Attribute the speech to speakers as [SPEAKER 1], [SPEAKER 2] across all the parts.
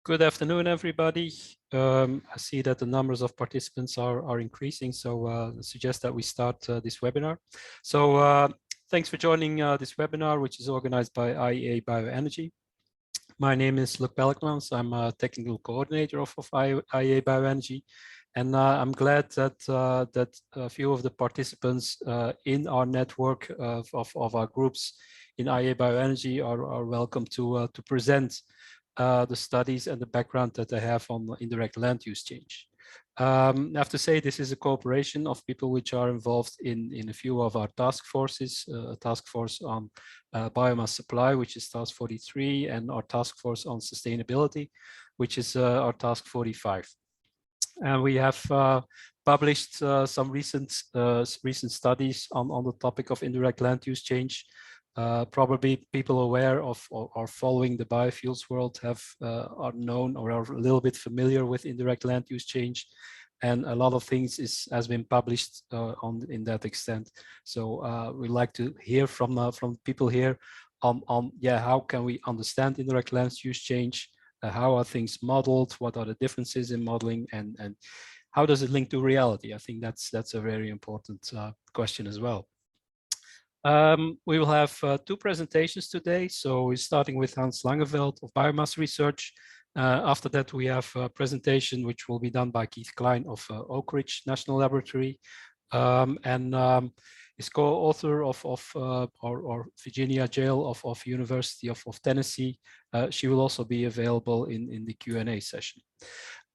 [SPEAKER 1] Good afternoon, everybody. I see that the numbers of participants are increasing, so I suggest that we start this webinar. So thanks for joining this webinar, which is organized by IEA Bioenergy. My name is Luc Pelkmans. I'm a technical coordinator of IEA Bioenergy, and I'm glad that that a few of the participants in our network of our groups in IEA Bioenergy are welcome to present the studies and the background that they have on indirect land use change. I have to say this is a cooperation of people which are involved in a few of our task forces, a task force on biomass supply, which is task 43, and our task force on sustainability, which is our task 45. And we have published some recent studies on the topic of indirect land use change. Probably people aware of or following the biofuels world are known or are a little bit familiar with indirect land use change, and a lot of things has been published in that extent. So we like to hear from people here on how can we understand indirect land use change, how are things modeled, what are the differences in modeling, and how does it link to reality? I think that's a very important question as well. We will have two presentations today. So we're starting with Hans Langeveld of Biomass Research. After that, we have a presentation which will be done by Keith Klein of Oak Ridge National Laboratory, and is co-author of Virginia Jail of University of Tennessee. She will also be available in the Q&A session.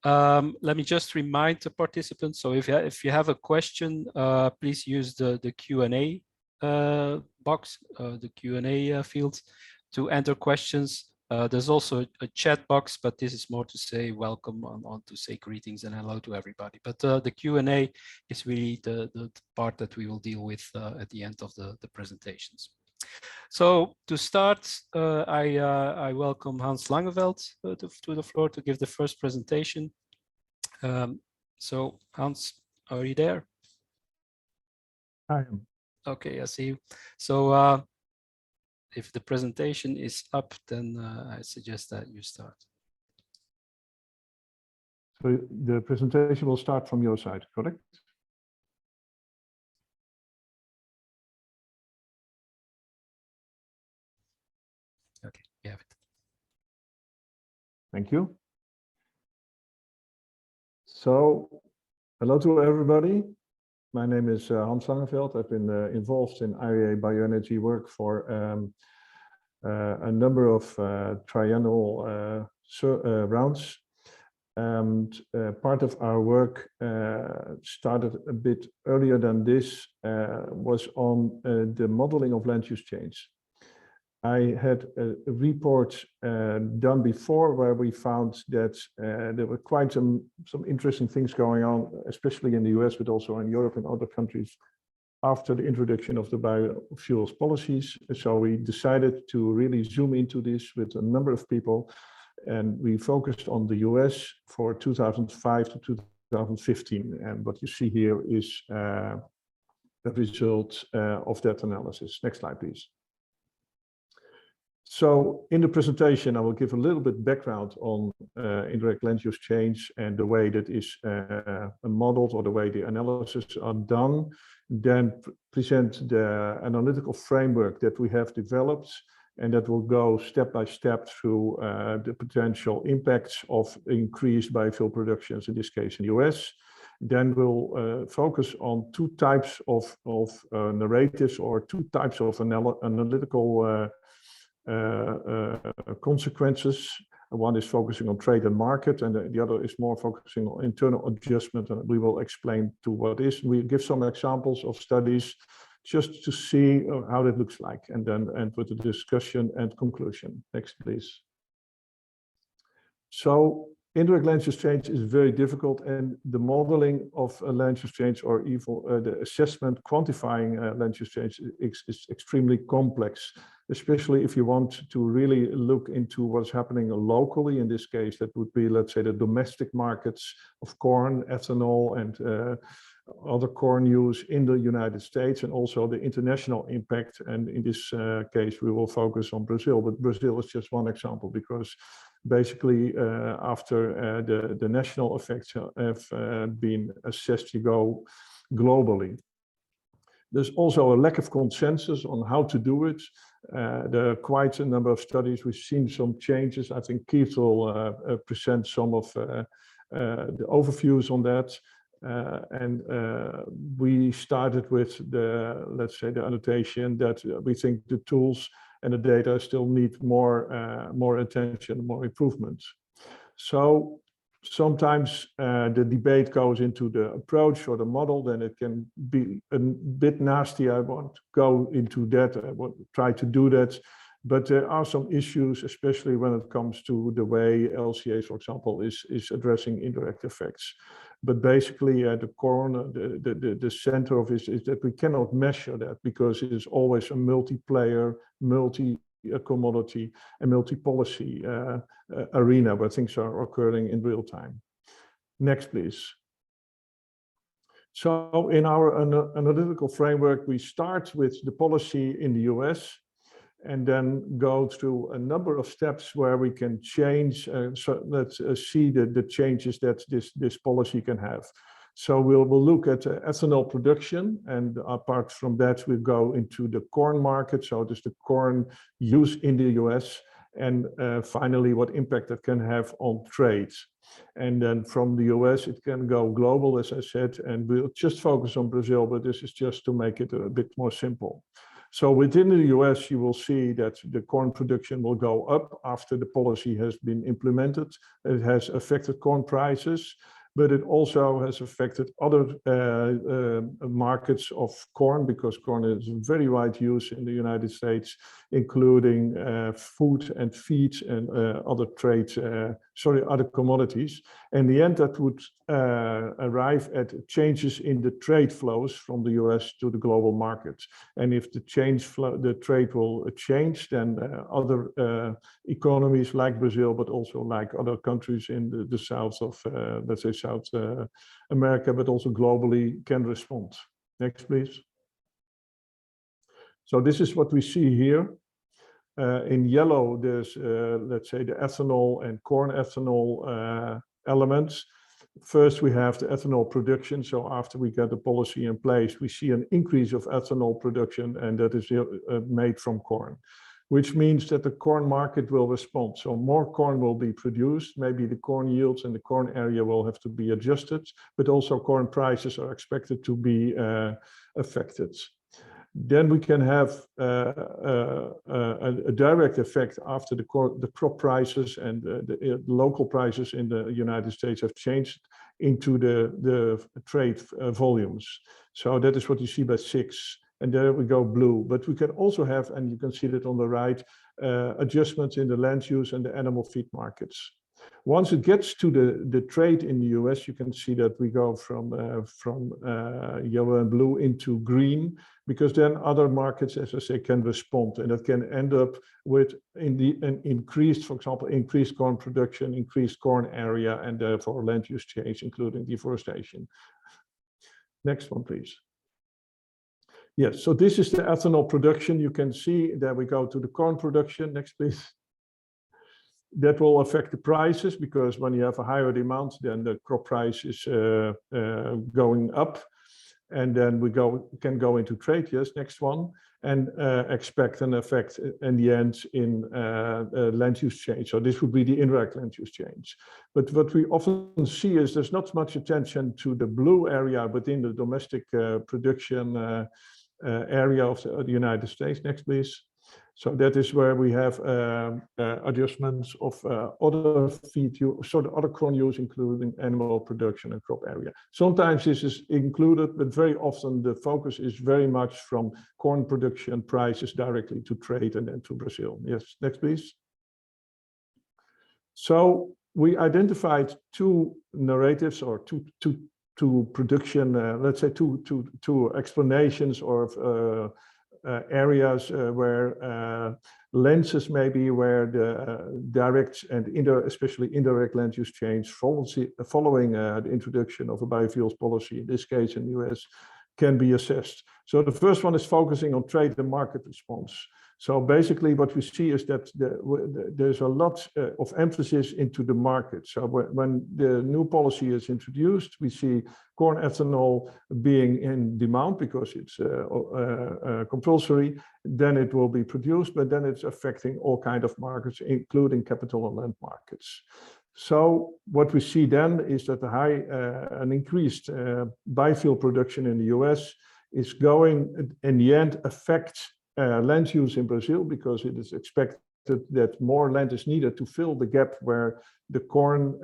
[SPEAKER 1] Let me just remind the participants. So if you have a question, please use the Q&A box, the Q&A field to enter questions. There's also a chat box, but this is more to say welcome on to say greetings and hello to everybody. But the Q&A is really the part that we will deal with at the end of the presentations. So to start, I welcome Hans Langeveld to the floor to give the first presentation. So Hans, are you there?
[SPEAKER 2] I am.
[SPEAKER 1] Okay, I see you. So if the presentation is up, then I suggest that you start.
[SPEAKER 2] So the presentation will start from your side, correct?
[SPEAKER 1] Okay, you have it.
[SPEAKER 2] Thank you. So hello to everybody. My name is Hans Langeveld. I've been involved in IEA Bioenergy work for a number of triennial rounds. And part of our work started a bit earlier than this, was on the modeling of land use change. I had a report done before where we found that there were quite some interesting things going on, especially in the US, but also in Europe and other countries after the introduction of the biofuels policies. So we decided to really zoom into this with a number of people, and we focused on the US for 2005 to 2015. And what you see here is the result of that analysis. Next slide, please. So in the presentation, I will give a little bit background on indirect land use change and the way that is modeled or the way the analysis are done, then present the analytical framework that we have developed, and that will go step by step through the potential impacts of increased biofuel productions, in this case in the US. Then we'll focus on two types of narratives or two types of analytical consequences. One is focusing on trade and market, and the other is more focusing on internal adjustment, and we will explain to what is. We give some examples of studies just to see how that looks like, and then end with the discussion and conclusion. Next, please. So indirect land use change is very difficult, and the modeling of land use change, or even the assessment quantifying land use change, is extremely complex, especially if you want to really look into what's happening locally. In this case, that would be, let's say, the domestic markets of corn, ethanol, and other corn use in the United States, and also the international impact. And in this case, we will focus on Brazil, but Brazil is just one example, because basically after the national effects have been assessed, you go globally. There's also a lack of consensus on how to do it. There are quite a number of studies. We've seen some changes. I think Keith will present some of the overviews on that. We started with the, let's say, the annotation that we think the tools and the data still need more attention, more improvements. So sometimes the debate goes into the approach or the model, then it can be a bit nasty. I won't go into that. I won't try to do that. But there are some issues, especially when it comes to the way LCA, for example, is addressing indirect effects. But basically, the corner, the center of it is that we cannot measure that because it is always a multiplayer, multi-commodity and multi-policy arena where things are occurring in real time. Next, please. So in our analytical framework, we start with the policy in the US and then go through a number of steps where we can change. So let's see the changes that this policy can have. So we'll look at ethanol production, and apart from that, we'll go into the corn market. So there's the corn use in the US, and finally, what impact that can have on trade. And then from the US, it can go global, as I said, and we'll just focus on Brazil, but this is just to make it a bit more simple. So within the US, you will see that the corn production will go up after the policy has been implemented. It has affected corn prices, but it also has affected other markets of corn, because corn is very wide use in the United States, including food and feed and other other commodities. In the end, that would arrive at changes in the trade flows from the US to the global markets. And if the trade will change, then other economies like Brazil, but also like other countries in the south of, let's say, South America, but also globally, can respond. Next, please. So this is what we see here. In yellow, there's, let's say, the ethanol and corn ethanol elements. First, we have the ethanol production. So after we get the policy in place, we see an increase of ethanol production, and that is made from corn, which means that the corn market will respond. So more corn will be produced. Maybe the corn yields and the corn area will have to be adjusted, but also corn prices are expected to be affected. Then we can have a direct effect after the crop prices and the local prices in the United States have changed into the trade volumes. So that is what you see by 6. And there we go blue. But we can also have, and you can see that on the right, adjustments in the land use and the animal feed markets. Once it gets to the trade in the US, you can see that we go from yellow and blue into green, because then other markets, as I say, can respond, and that can end up with an increased, for example, increased corn production, increased corn area, and therefore land use change, including deforestation. Next one, please. Yes, so this is the ethanol production. You can see that we go to the corn production. Next, please. That will affect the prices, because when you have a higher demand, then the crop price is going up. And then we can go into trade. Yes, next one. And expect an effect in the end in land use change. So this would be the indirect land use change. But what we often see is there's not much attention to the blue area within the domestic production area of the United States. Next, please. So that is where we have adjustments of other feed use, so the other corn use, including animal production and crop area. Sometimes this is included, but very often the focus is very much from corn production prices directly to trade and then to Brazil. Yes, next, please. So we identified 2 narratives, or two production, let's say two explanations or areas where lenses maybe where the direct and especially indirect land use change following the introduction of a biofuels policy, in this case in the US, can be assessed. So the first one is focusing on trade and market response. So basically what we see is that there's a lot of emphasis into the market. So when the new policy is introduced, we see corn ethanol being in demand because it's compulsory, then it will be produced, but then it's affecting all kinds of markets, including capital and land markets. So what we see then is that an increased biofuel production in the US is going, in the end, affect land use in Brazil, because it is expected that more land is needed to fill the gap where the corn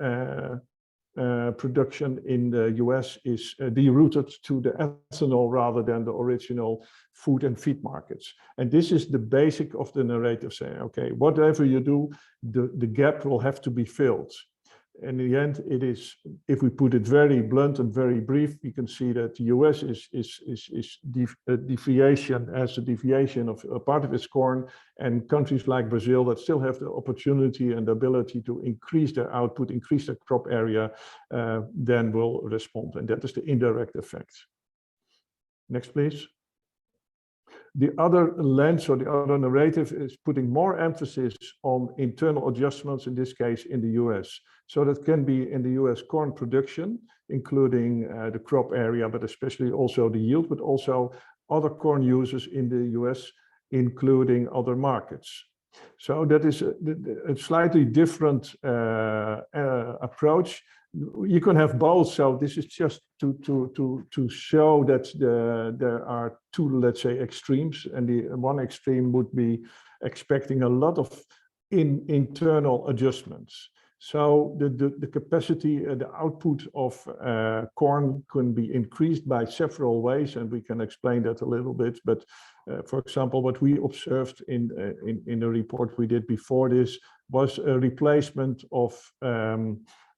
[SPEAKER 2] production in the US is derouted to the ethanol rather than the original food and feed markets. And this is the basic of the narrative, saying, okay, whatever you do, the gap will have to be filled. In the end, it is, if we put it very blunt and very brief, we can see that the US is a deviation of a part of its corn, and countries like Brazil that still have the opportunity and the ability to increase their output, increase their crop area, then will respond. And that is the indirect effect. Next, please. The other lens or the other narrative is putting more emphasis on internal adjustments, in this case in the US. So that can be in the US corn production, including the crop area, but especially also the yield, but also other corn users in the US, including other markets. So that is a slightly different approach. You can have both. So this is just to show that there are two, let's say, extremes, and the one extreme would be expecting a lot of internal adjustments. So the capacity, the output of corn can be increased by several ways, and we can explain that a little bit. But for example, what we observed in the report we did before this was a replacement of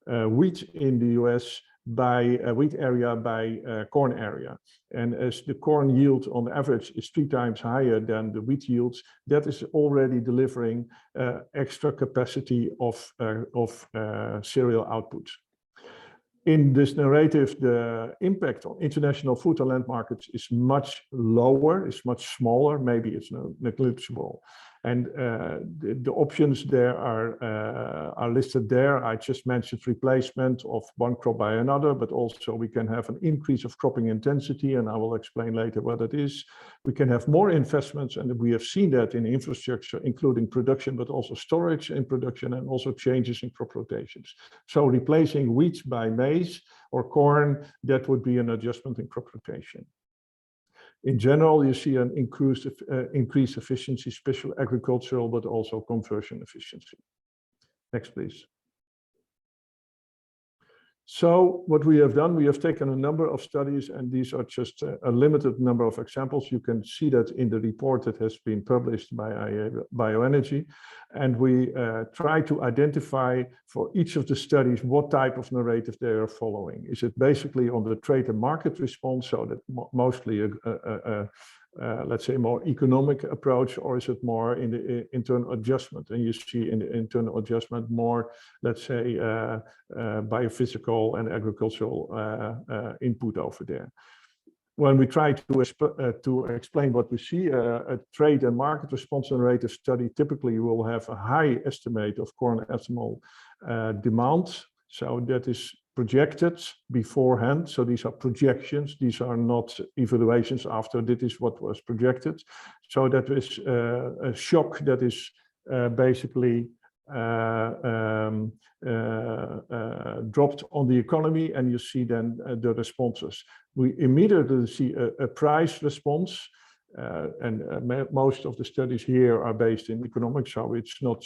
[SPEAKER 2] wheat in the US by wheat area by corn area. And as the corn yield on average is 3 times higher than the wheat yields, that is already delivering extra capacity of cereal output. In this narrative, the impact on international food and land markets is much lower, it's much smaller, maybe it's negligible. And the options there are listed there. I just mentioned replacement of one crop by another, but also we can have an increase of cropping intensity, and I will explain later what it is. We can have more investments, and we have seen that in infrastructure, including production, but also storage in production, and also changes in crop rotations. So replacing wheat by maize or corn, that would be an adjustment in crop rotation. In general, you see an increased efficiency, special agricultural, but also conversion efficiency. Next, please. So what we have done, we have taken a number of studies, and these are just a limited number of examples. You can see that in the report that has been published by IEA Bioenergy. And we try to identify for each of the studies what type of narrative they are following. Is it basically on the trade and market response, so that mostly let's say more economic approach, or is it more in the internal adjustment? And you see in the internal adjustment more, let's say, biophysical and agricultural input over there. When we try to explain what we see, a trade and market response narrative study typically will have a high estimate of corn ethanol demand. So that is projected beforehand. So these are projections. These are not evaluations after. This is what was projected. So that is a shock that is basically dropped on the economy, and you see then the responses. We immediately see a price response. And most of the studies here are based in economics, so it's not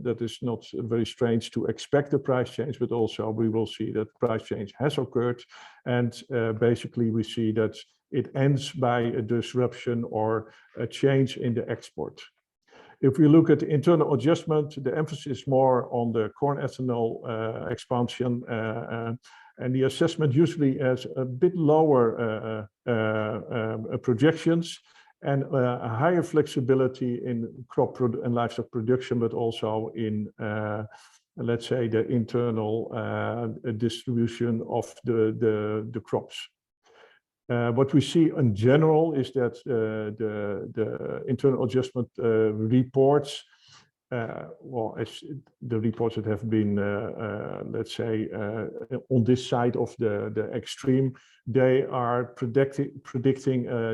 [SPEAKER 2] that is not very strange to expect a price change, but also we will see that price change has occurred, and basically we see that it ends by a disruption or a change in the export. If we look at the internal adjustment, the emphasis is more on the corn ethanol expansion, and the assessment usually has a bit lower projections, and a higher flexibility in crop and livestock production, but also in, let's say, the internal distribution of the crops. What we see in general is that the internal adjustment reports, well, as the reports that have been, let's say, on this side of the extreme, they are predicting,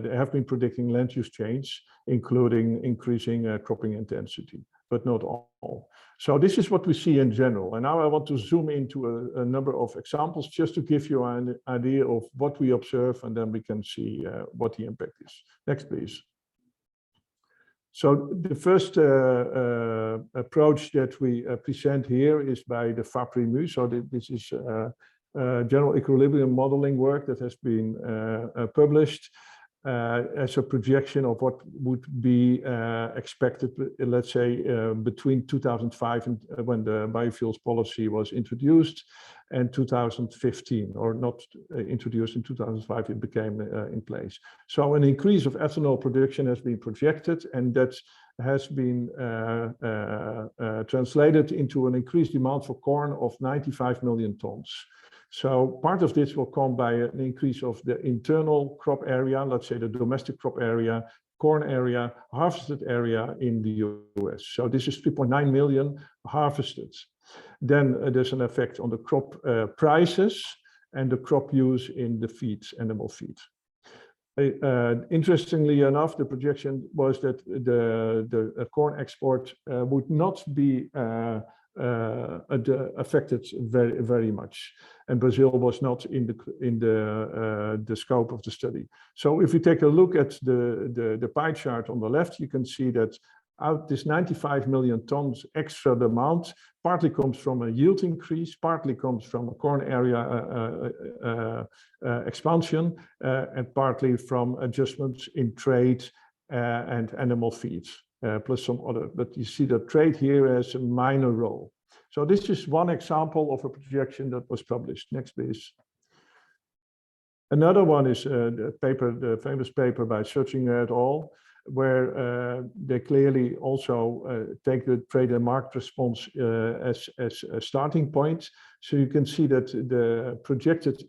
[SPEAKER 2] they have been predicting land use change, including increasing cropping intensity, but not all. So this is what we see in general. And now I want to zoom into a number of examples just to give you an idea of what we observe, and then we can see what the impact is. Next, please. So the first approach that we present here is by the FAPRIMU. So this is general equilibrium modeling work that has been published as a projection of what would be expected, let's say, between 2005 and when the biofuels policy was introduced, and 2015, or not introduced in 2005, it became in place. So an increase of ethanol production has been projected, and that has been translated into an increased demand for corn of 95 million tons. So part of this will come by an increase of the internal crop area, let's say the domestic crop area, corn area, harvested area in the US. So this is 3.9 million harvested. Then there's an effect on the crop prices and the crop use in the feeds, animal feed. Interestingly enough, the projection was that the corn export would not be affected very much, and Brazil was not in the scope of the study. So if you take a look at the pie chart on the left, you can see that out this 95 million tons extra demand partly comes from a yield increase, partly comes from a corn area expansion, and partly from adjustments in trade and animal feeds. Plus some other, but you see the trade here as a minor role. So this is one example of a projection that was published. Next, please. Another one is the famous paper by Searchinger et al., where they clearly also take the trade and market response as a starting point. So you can see that the projected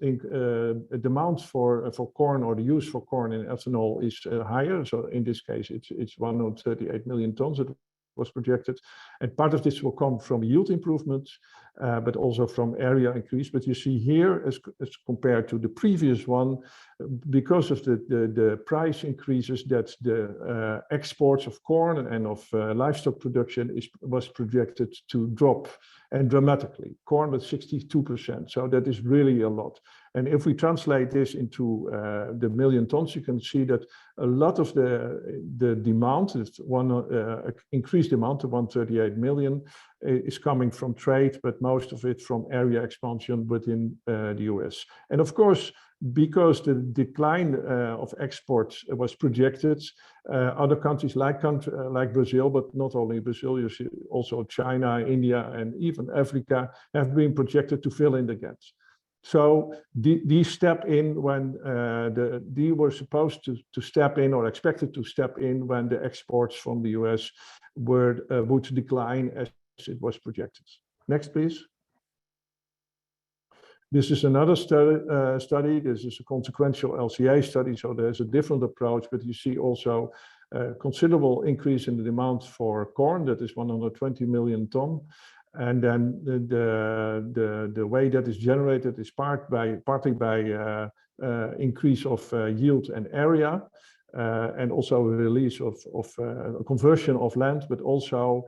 [SPEAKER 2] demand for corn, or the use for corn in ethanol, is higher. So in this case, it's 138 million tons that was projected, and part of this will come from yield improvements, but also from area increase. But you see here, as compared to the previous one, because of the price increases, that the exports of corn and of livestock production was projected to drop, and dramatically. Corn with 62%, so that is really a lot. And if we translate this into the million tons, you can see that a lot of the demand, increased demand to 138 million, is coming from trade, but most of it from area expansion within the US. And of course, because the decline of exports was projected, other countries like Brazil, but not only Brazil, you see also China, India, and even Africa have been projected to fill in the gaps. So these step in when they were supposed to step in, or expected to step in, when the exports from the US would decline as it was projected. Next, please. This is another study. This is a consequential LCA study, so there's a different approach, but you see also a considerable increase in the demand for corn, that is 120 million ton. And then the way that is generated is partly by increase of yield and area, and also a release of conversion of land, but also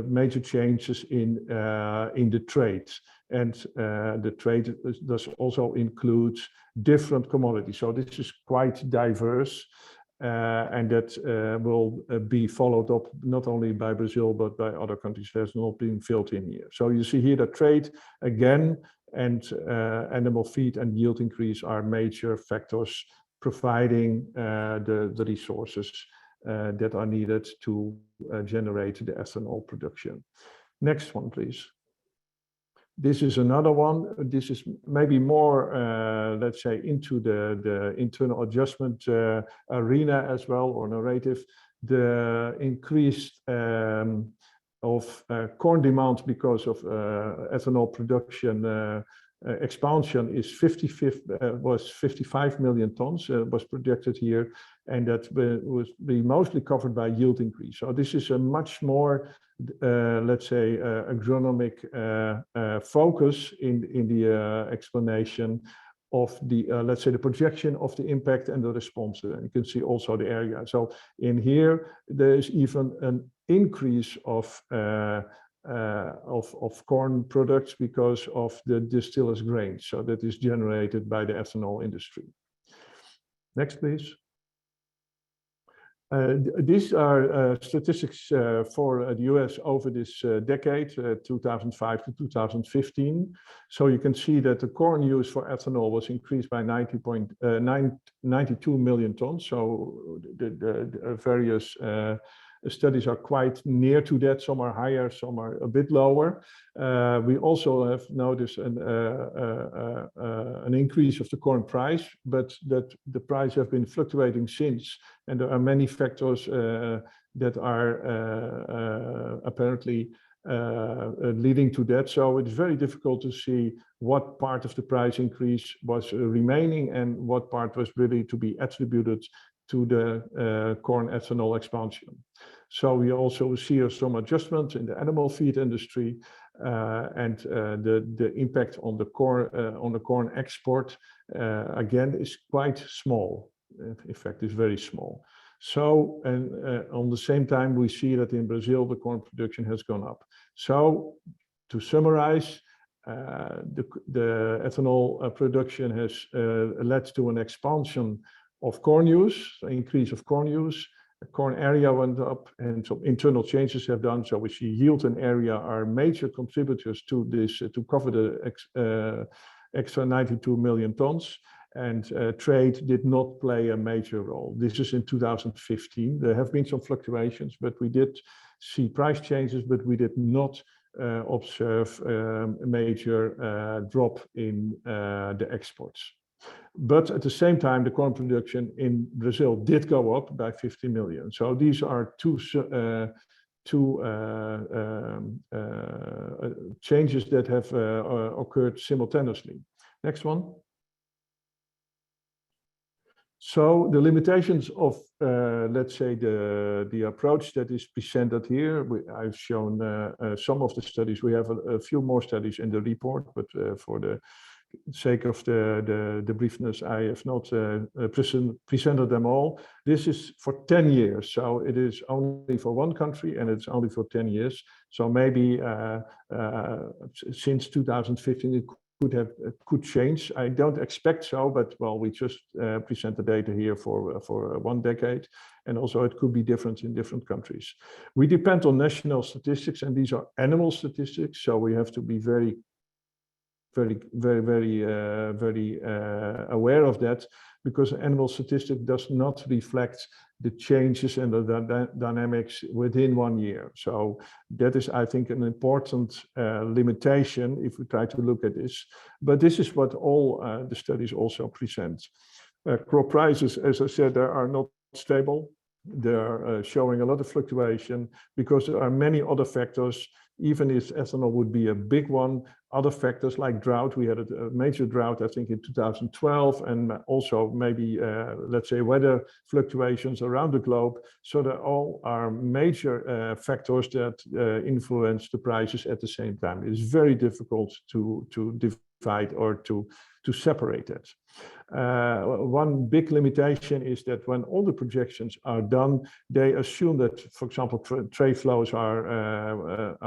[SPEAKER 2] major changes in the trade. And the trade does also include different commodities. So this is quite diverse. And that will be followed up not only by Brazil, but by other countries that has not been filled in here. So you see here that trade again, and animal feed and yield increase are major factors providing the resources that are needed to generate the ethanol production. Next one, please. This is another one. This is maybe more, let's say, into the internal adjustment arena as well, or narrative. The increased of corn demand because of ethanol production expansion is 55 million tons, was projected here, and that was be mostly covered by yield increase. So this is a much more, let's say, agronomic focus in the explanation of the, let's say, the projection of the impact and the response. And you can see also the area. So in here, there is even an increase of corn products because of the distillers grain. So that is generated by the ethanol industry. Next, please. These are statistics for the US over this decade, 2005 to 2015. So you can see that the corn use for ethanol was increased by 92 million tons. So the various studies are quite near to that. Some are higher, some are a bit lower. We also have noticed an increase of the corn price, but that the price have been fluctuating since, and there are many factors that are apparently leading to that. So it's very difficult to see what part of the price increase was remaining and what part was really to be attributed to the corn ethanol expansion. So we also see some adjustments in the animal feed industry, and the impact on the corn export again is quite small. In fact, it's very small. So, and on the same time, we see that in Brazil the corn production has gone up. So, to summarize, the ethanol production has led to an expansion of corn use, increase of corn use. The corn area went up, and some internal changes have done. So we see yield and area are major contributors to this, to cover the extra 92 million tons. And trade did not play a major role. This is in 2015. There have been some fluctuations, but we did see price changes, but we did not observe a major drop in the exports. But at the same time, the corn production in Brazil did go up by 50 million. So these are two changes that have occurred simultaneously. Next one. So the limitations of, let's say, the approach that is presented here, I've shown some of the studies. We have a few more studies in the report, but for the sake of the briefness, I have not presented them all. This is for 10 years, so it is only for one country and it's only for 10 years. So maybe since 2015 it could change. I don't expect so, but well, we just present the data here for 1 decade, and also it could be different in different countries. We depend on national statistics, and these are animal statistics, so we have to be very aware of that, because animal statistic does not reflect the changes and the dynamics within 1 year. So that is, I think, an important limitation if we try to look at this. But this is what all the studies also present. Crop prices, as I said, they are not stable. They're showing a lot of fluctuation because there are many other factors. Even if ethanol would be a big one, other factors like drought, we had a major drought, I think, in 2012, and also maybe, let's say, weather fluctuations around the globe. So there all are major factors that influence the prices at the same time. It's very difficult to divide or to separate it. One big limitation is that when all the projections are done, they assume that, for example, trade flows are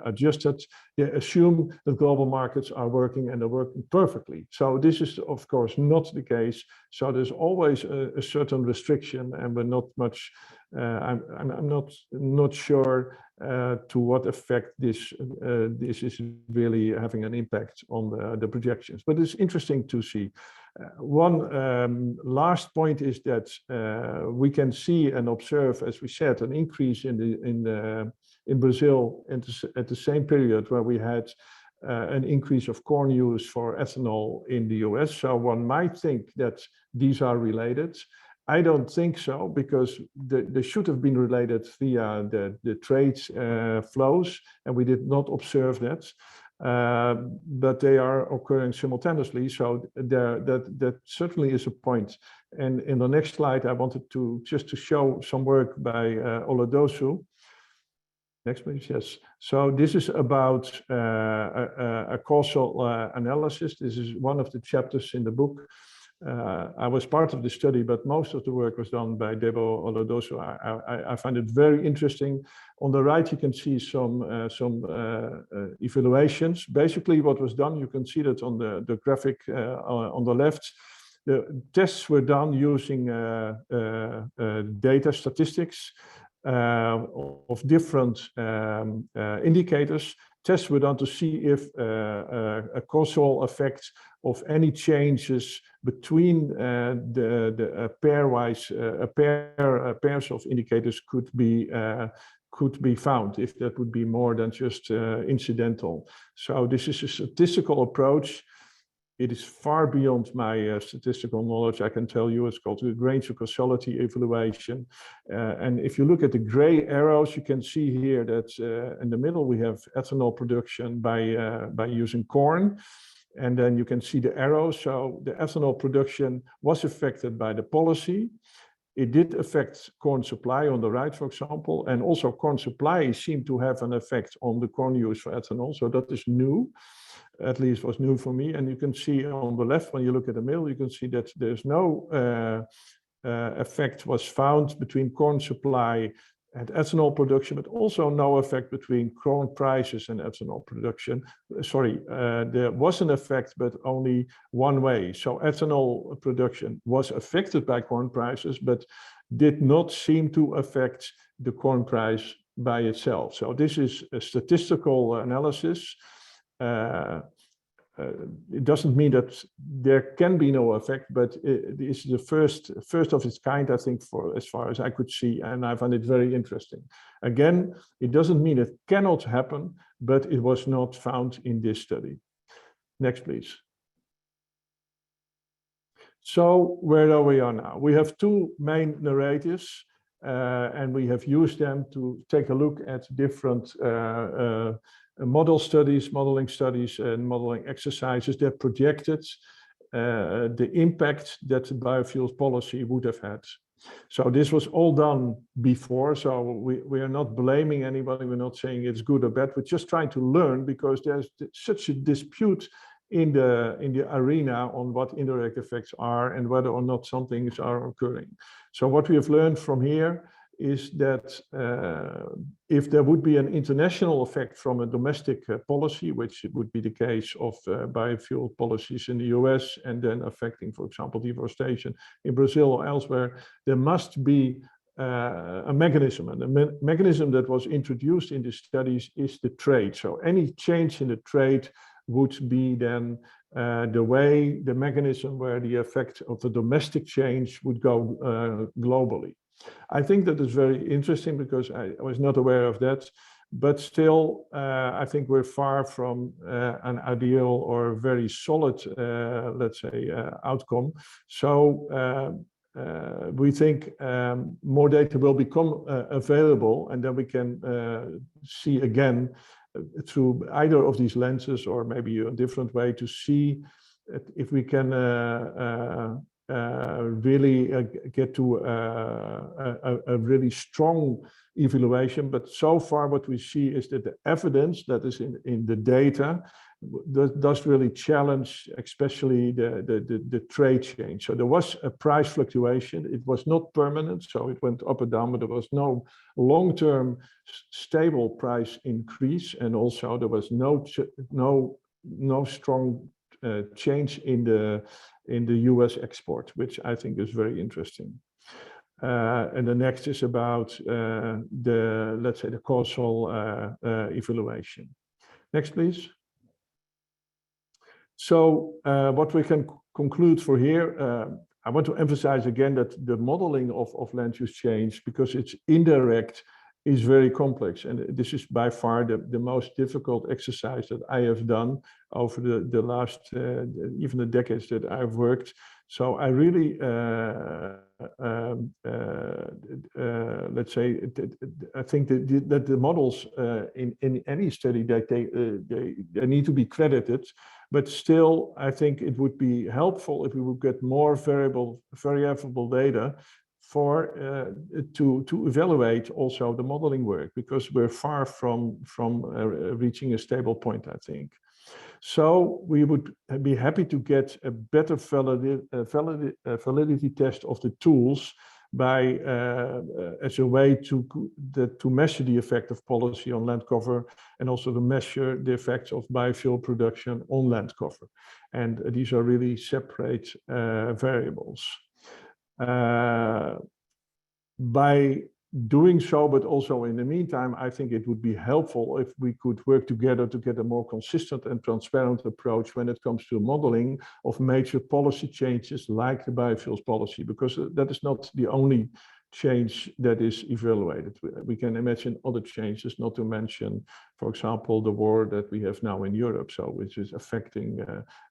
[SPEAKER 2] adjusted. They assume that global markets are working, and they're working perfectly. So this is, of course, not the case. So there's always a certain restriction, and we're not much. I'm not sure to what effect this is really having an impact on the projections. But it's interesting to see. One last point is that we can see and observe, as we said, an increase in Brazil at the same period where we had an increase of corn use for ethanol in the US. So one might think that these are related. I don't think so, because they should have been related via the trade flows, and we did not observe that. but they are occurring simultaneously. So that certainly is a point. And in the next slide, I wanted to just to show some work by Oladosu. Next, please. Yes. So this is about a causal analysis. This is one of the chapters in the book. I was part of the study, but most of the work was done by Debo Oladosu. I find it very interesting. On the right, you can see some evaluations. Basically, what was done, you can see that on the graphic on the left. The tests were done using data statistics of different indicators. Tests were done to see if a causal effect of any changes between the pairwise pairs of indicators could be found, if that would be more than just incidental. So this is a statistical approach. It is far beyond my statistical knowledge. I can tell you it's called the range of causality evaluation. And if you look at the gray arrows, you can see here that in the middle we have ethanol production by using corn. And then you can see the arrows. So the ethanol production was affected by the policy. It did affect corn supply on the right, for example, and also corn supply seemed to have an effect on the corn use for ethanol. So that is new. At least was new for me. And you can see on the left, when you look at the middle, you can see that there's no effect was found between corn supply and ethanol production, but also no effect between corn prices and ethanol production. Sorry, there was an effect, but only one way. So ethanol production was affected by corn prices, but did not seem to affect the corn price by itself. So this is a statistical analysis. It doesn't mean that there can be no effect, but it is the first of its kind, I think, for as far as I could see, and I find it very interesting. Again, it doesn't mean it cannot happen, but it was not found in this study. Next, please. So where we are now? We have two main narratives, and we have used them to take a look at different modeling studies and modeling exercises that projected the impact that the biofuels policy would have had. So this was all done before, so we are not blaming anybody, we're not saying it's good or bad, we're just trying to learn, because there's such a dispute in the arena on what indirect effects are and whether or not some things are occurring. So what we have learned from here is that if there would be an international effect from a domestic policy, which would be the case of biofuel policies in the US and then affecting, for example, deforestation in Brazil or elsewhere, there must be a mechanism. And the mechanism that was introduced in the studies is the trade. So any change in the trade would be then the mechanism where the effect of the domestic change would go globally. I think that is very interesting because I was not aware of that, but still, I think we're far from an ideal or very solid, let's say, outcome. So we think more data will become available, and then we can see again through either of these lenses or maybe a different way to see if we can really get to a really strong evaluation. But so far what we see is that the evidence that is in the data does really challenge especially the trade change. So there was a price fluctuation. It was not permanent, so it went up or down, but there was no long-term stable price increase, and also there was no strong change in the US export, which I think is very interesting. And the next is about let's say the causal evaluation. Next, please. So what we can conclude for here, I want to emphasize again that the modeling of land use change, because it's indirect, is very complex. And this is by far the most difficult exercise that I have done over the last, even the decades that I've worked. So I really let's say, I think that the models in any study they need to be credited, but still, I think it would be helpful if we would get more variable data for to evaluate also the modeling work, because we're far from reaching a stable point, I think. So we would be happy to get a better validity test of the tools by as a way to measure the effect of policy on land cover, and also to measure the effects of biofuel production on land cover. And these are really separate variables. By doing so, but also in the meantime, I think it would be helpful if we could work together to get a more consistent and transparent approach when it comes to modeling of major policy changes like the biofuels policy, because that is not the only change that is evaluated. We can imagine other changes, not to mention, for example, the war that we have now in Europe, so which is affecting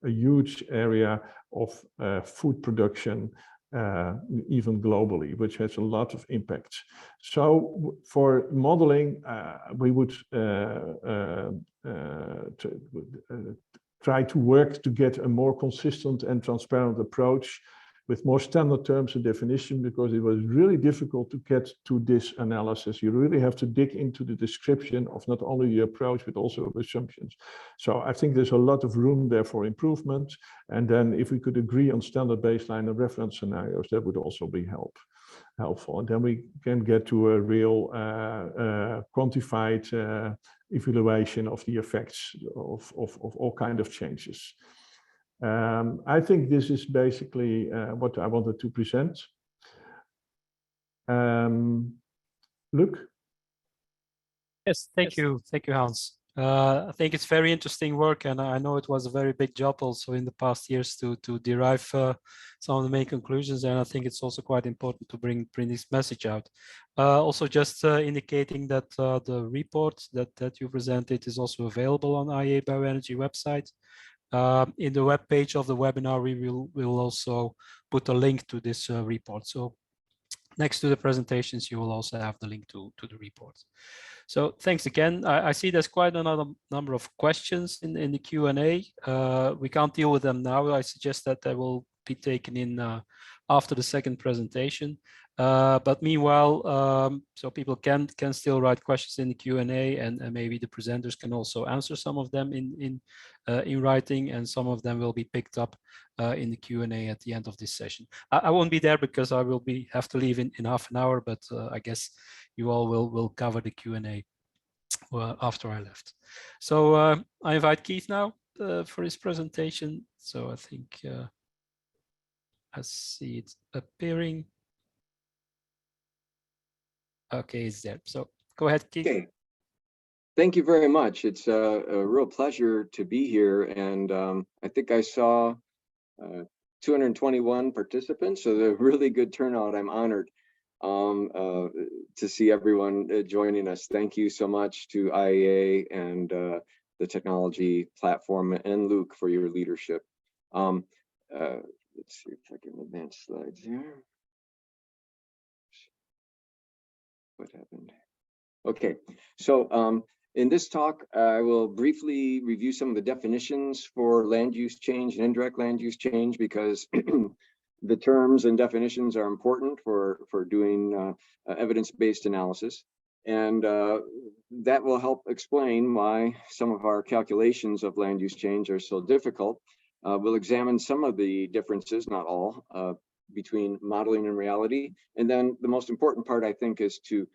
[SPEAKER 2] a huge area of food production, even globally, which has a lot of impacts. So for modeling, we would try to work to get a more consistent and transparent approach with more standard terms and definition, because it was really difficult to get to this analysis. You really have to dig into the description of not only the approach, but also of assumptions. So I think there's a lot of room there for improvement. And then if we could agree on standard baseline and reference scenarios, that would also be helpful. And then we can get to a real quantified evaluation of the effects of all kinds of changes. I think this is basically what I wanted to present. Luc?
[SPEAKER 1] Yes, thank you, Hans. I think it's very interesting work, and I know it was a very big job also in the past years to derive some of the main conclusions, and I think it's also quite important to bring this message out. Also, just indicating that the report that you presented is also available on IEA Bioenergy website. In the web page of the webinar, we will also put a link to this report. So next to the presentations, you will also have the link to the report. So thanks again. I see there's quite another number of questions in the Q&A. We can't deal with them now. I suggest that they will be taken in after the second presentation. But meanwhile, so people can still write questions in the Q&A, and maybe the presenters can also answer some of them in writing, and some of them will be picked up in the Q&A at the end of this session. I won't be there because I will have to leave in half an hour, but I guess you all will cover the Q&A after I left. So I invite Keith now for his presentation. So I think I see it appearing. Okay, it's there. So go ahead, Keith.
[SPEAKER 3] Okay. Thank you very much. It's a real pleasure to be here. And I think I saw 221 participants, so a really good turnout. I'm honored to see everyone joining us. Thank you so much to IEA and the technology platform and Luc for your leadership. Let's see if I can advance slides here. What happened? Okay, so in this talk, I will briefly review some of the definitions for land use change and indirect land use change, because the terms and definitions are important for doing evidence-based analysis. And that will help explain why some of our calculations of land use change are so difficult. We'll examine some of the differences, not all, between modeling and reality. And then the most important part, I think, is to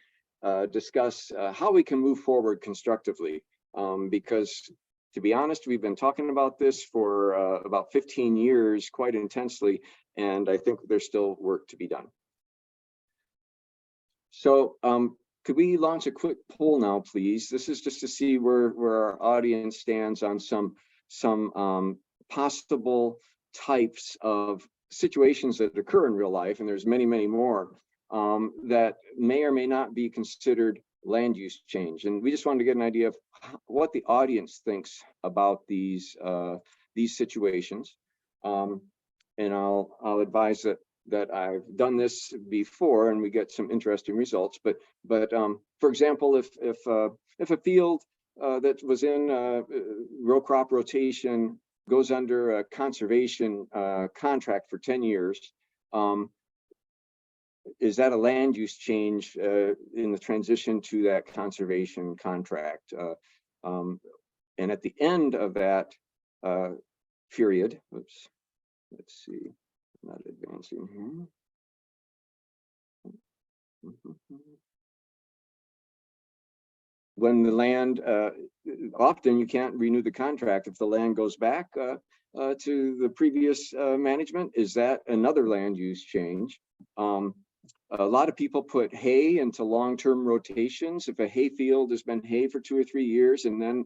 [SPEAKER 3] discuss how we can move forward constructively. Because to be honest, we've been talking about this for about 15 years quite intensely, and I think there's still work to be done. So could we launch a quick poll now, please? This is just to see where our audience stands on some possible types of situations that occur in real life, and there's many, many more, that may or may not be considered land use change. And we just wanted to get an idea of what the audience thinks about these situations. And I'll advise that that I've done this before, and we get some interesting results. But for example, if a field that was in row crop rotation goes under a conservation contract for 10 years, is that a land use change in the transition to that conservation contract? And at the end of that period, oops, let's see, not advancing here. When the land, often you can't renew the contract if the land goes back to the previous management. Is that another land use change? A lot of people put hay into long-term rotations. If a hay field has been hay for 2 or 3 years and then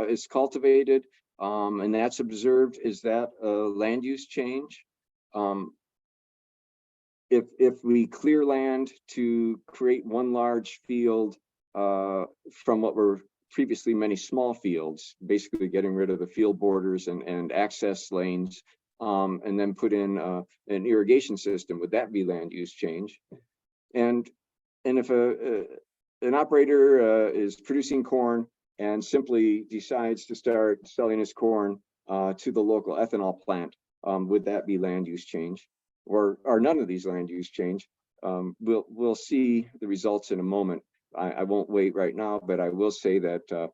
[SPEAKER 3] is cultivated and that's observed, is that a land use change? If we clear land to create one large field from what were previously many small fields, basically getting rid of the field borders and access lanes, and then put in an irrigation system, would that be land use change? And if an operator is producing corn and simply decides to start selling his corn to the local ethanol plant, would that be land use change? Or are none of these land use change? We'll see the results in a moment. I won't wait right now, but I will say that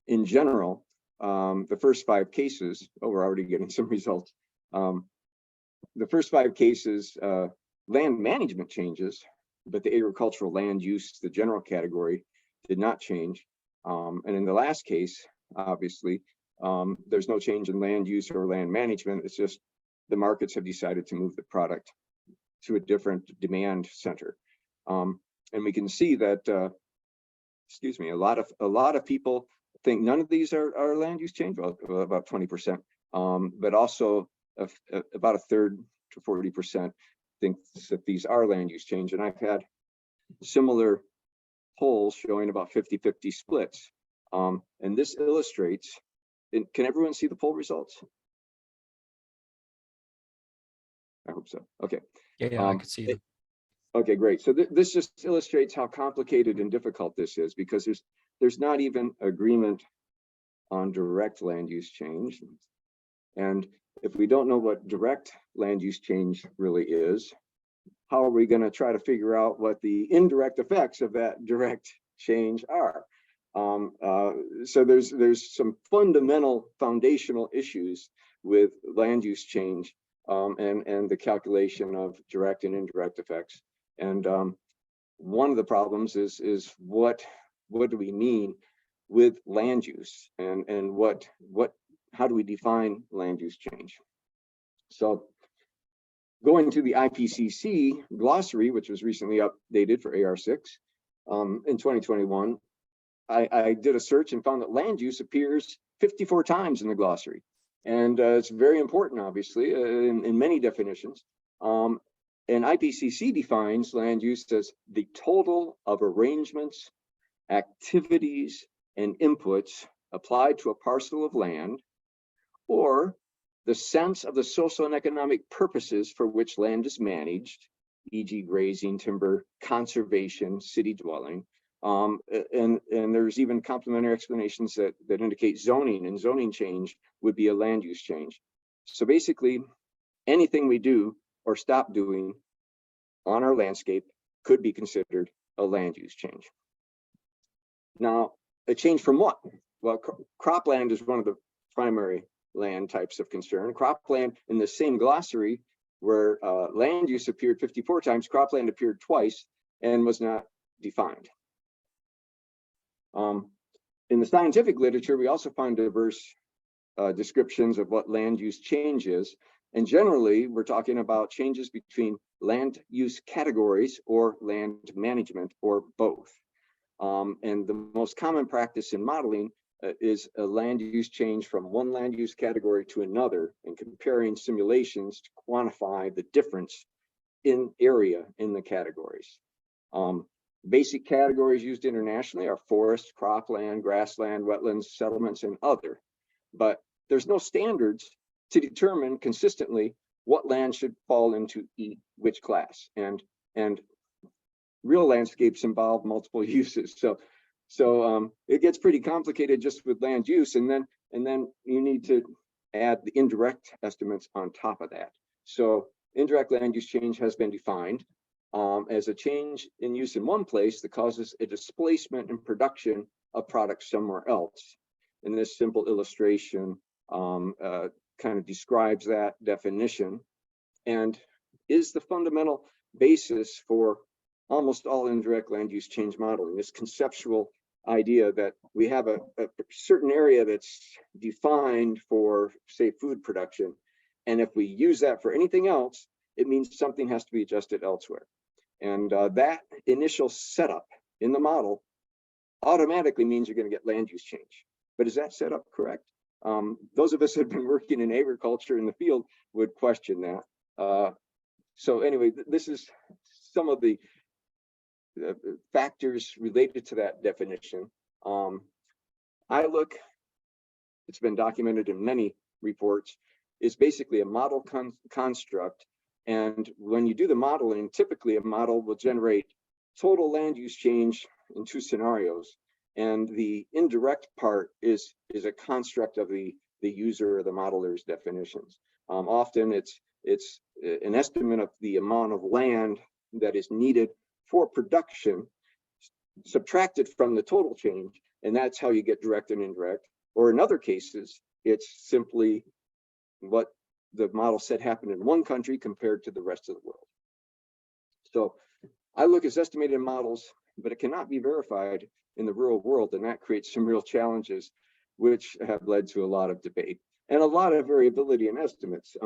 [SPEAKER 3] in general, the first 5 cases, we're already getting some results. The first 5 cases, land management changes, but the agricultural land use, the general category, did not change. And in the last case, obviously, there's no change in land use or land management. It's just the markets have decided to move the product to a different demand center. And we can see that, excuse me, a lot of people think none of these are land use change, well, about 20%, but also about 1/3 to 40% think that these are land use change. And I've had similar polls showing about 50-50 splits. And this illustrates, can everyone see the poll results? I hope so. Okay.
[SPEAKER 1] Yeah, I could see them.
[SPEAKER 3] Okay, great. So this just illustrates how complicated and difficult this is, because there's not even agreement on direct land use change. And if we don't know what direct land use change really is, how are we going to try to figure out what the indirect effects of that direct change are? So there's some fundamental foundational issues with land use change and the calculation of direct and indirect effects. And one of the problems is what do we mean with land use, and how do we define land use change? So going to the IPCC glossary, which was recently updated for AR6 in 2021, I did a search and found that land use appears 54 times in the glossary. And it's very important, obviously, in many definitions. And IPCC defines land use as the total of arrangements, activities, and inputs applied to a parcel of land, or the sense of the social and economic purposes for which land is managed, e.g. grazing, timber, conservation, city dwelling. And there's even complementary explanations that indicate zoning, and zoning change would be a land use change. So basically, anything we do or stop doing on our landscape could be considered a land use change. Now, a change from what? Well, cropland is one of the primary land types of concern. Cropland, in the same glossary where land use appeared 54 times, cropland appeared twice and was not defined. In the scientific literature, we also find diverse descriptions of what land use change is. And generally, we're talking about changes between land use categories or land management, or both. And the most common practice in modeling is a land use change from one land use category to another, and comparing simulations to quantify the difference in area in the categories. Basic categories used internationally are forest, cropland, grassland, wetlands, settlements, and other. But there's no standards to determine consistently what land should fall into which class, and real landscapes involve multiple uses. So it gets pretty complicated just with land use, and then you need to add the indirect estimates on top of that. So indirect land use change has been defined as a change in use in one place that causes a displacement in production of products somewhere else. And this simple illustration kind of describes that definition and is the fundamental basis for almost all indirect land use change modeling, this conceptual idea that we have a certain area that's defined for, say, food production. And if we use that for anything else, it means something has to be adjusted elsewhere. And that initial setup in the model automatically means you're going to get land use change. But is that setup correct? Those of us who have been working in agriculture in the field would question that. So anyway, this is some of the factors related to that definition. ILUC, it's been documented in many reports, is basically a model construct. And when you do the modeling, typically a model will generate total land use change in two scenarios. And the indirect part is a construct of the user or the modeler's definitions. Often it's an estimate of the amount of land that is needed for production, subtracted from the total change, and that's how you get direct and indirect. Or in other cases, it's simply what the model said happened in one country compared to the rest of the world. So ILUC is estimated in models, but it cannot be verified in the real world, and that creates some real challenges, which have led to a lot of debate and a lot of variability in estimates.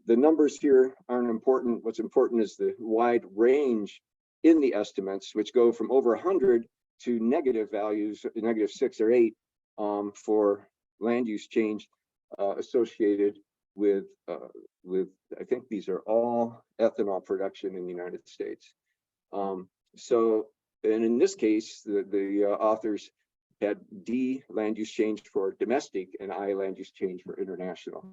[SPEAKER 3] The numbers here aren't important. What's important is the wide range in the estimates, which go from over 100 to negative values, -6 or 8, for land use change associated with I think these are all ethanol production in the United States. And in this case, the authors had D land use change for domestic and I land use change for international,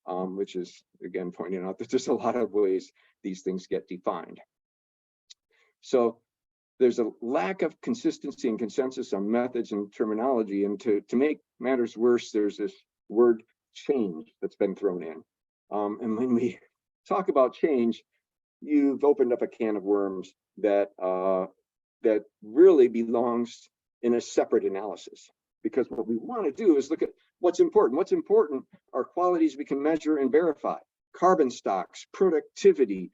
[SPEAKER 3] which is again pointing out that there's a lot of ways these things get defined. So there's a lack of consistency and consensus on methods and terminology. And to make matters worse, there's this word change that's been thrown in. And when we talk about change, you've opened up a can of worms that really belongs in a separate analysis. Because what we want to do is look at what's important. What's important are qualities we can measure and verify. Carbon stocks, productivity,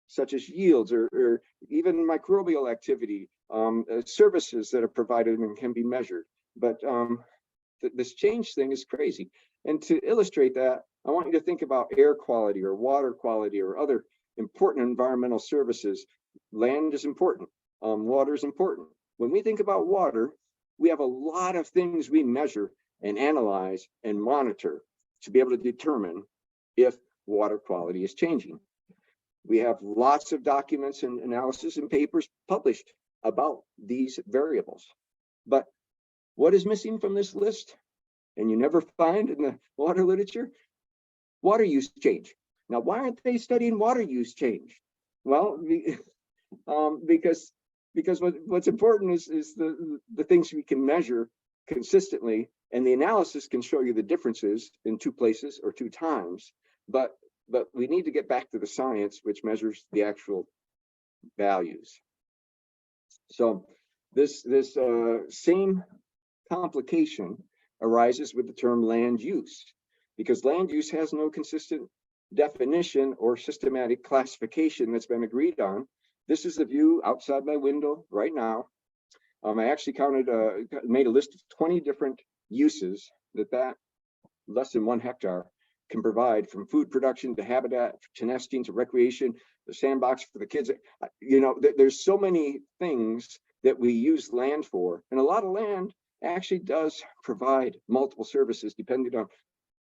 [SPEAKER 3] such as yields or even microbial activity, services that are provided and can be measured. But this change thing is crazy. And to illustrate that, I want you to think about air quality or water quality or other important environmental services. Land is important. Water is important. When we think about water, we have a lot of things we measure and analyze and monitor to be able to determine if water quality is changing. We have lots of documents and analysis and papers published about these variables. But what is missing from this list, and you never find in the water literature? Water use change. Now, why aren't they studying water use change? Well, because what's important is the things we can measure consistently, and the analysis can show you the differences in two places or two times, but we need to get back to the science, which measures the actual values. So this same complication arises with the term land use, because land use has no consistent definition or systematic classification that's been agreed on. This is the view outside my window right now. I actually made a list of 20 different uses that less than 1 hectare can provide, from food production to habitat, to nesting, to recreation, the sandbox for the kids. You know, there's so many things that we use land for, and a lot of land actually does provide multiple services depending on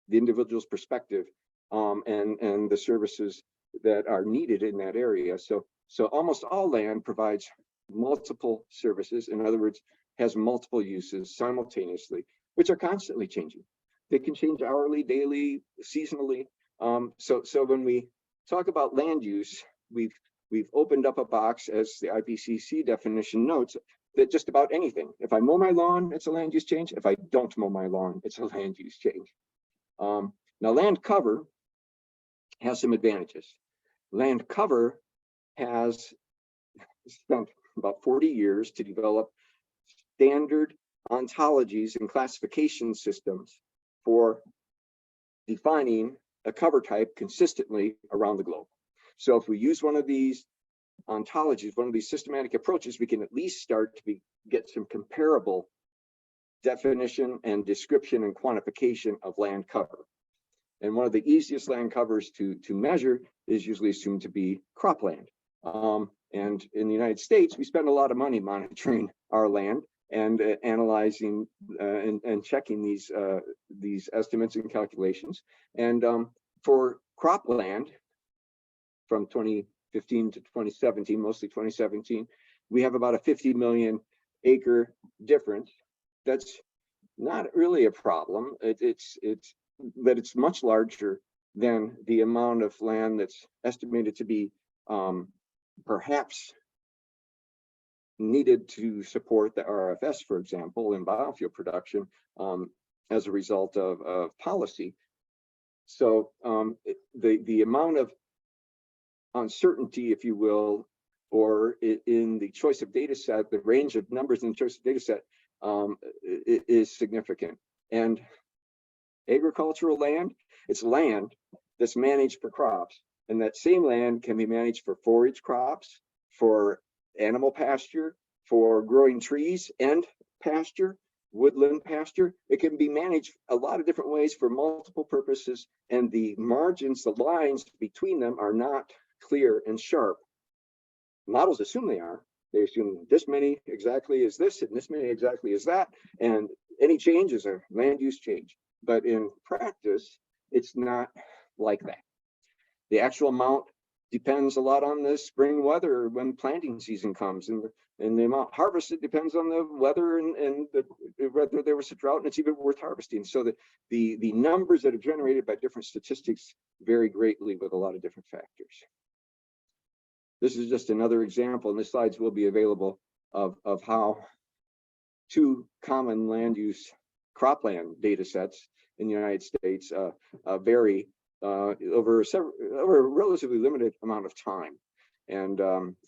[SPEAKER 3] the individual's perspective and the services that are needed in that area. So almost all land provides multiple services. In other words, has multiple uses simultaneously, which are constantly changing. They can change hourly, daily, seasonally. So when we talk about land use, we've opened up a box, as the IPCC definition notes, that just about anything. If I mow my lawn, it's a land use change. If I don't mow my lawn, it's a land use change. Now, land cover has some advantages. Land cover has spent about 40 years to develop standard ontologies and classification systems for defining a cover type consistently around the globe. So if we use one of these ontologies, one of these systematic approaches, we can at least start to get some comparable definition and description and quantification of land cover. And one of the easiest land covers to measure is usually assumed to be cropland. And in the United States, we spend a lot of money monitoring our land and analyzing and checking these estimates and calculations. And for cropland, from 2015 to 2017, mostly 2017, we have about a 50 million acre difference. That's not really a problem. But it's much larger than the amount of land that's estimated to be perhaps needed to support the RFS, for example, in biofuel production as a result of policy. So the amount of uncertainty, if you will, or in the choice of data set, the range of numbers in the choice of data set is significant. And agricultural land, it's land that's managed for crops. And that same land can be managed for forage crops, for animal pasture, for growing trees and pasture, woodland pasture. It can be managed a lot of different ways for multiple purposes. And the margins, the lines between them are not clear and sharp. Models assume they are. They assume this many exactly is this and this many exactly is that. And any change is a land use change. But in practice, it's not like that. The actual amount depends a lot on the spring weather when planting season comes, and the amount harvested depends on the weather and whether there was a drought and it's even worth harvesting. So the numbers that are generated by different statistics vary greatly with a lot of different factors. This is just another example, and the slides will be available of how two common land use cropland data sets in the United States vary over a relatively limited amount of time. And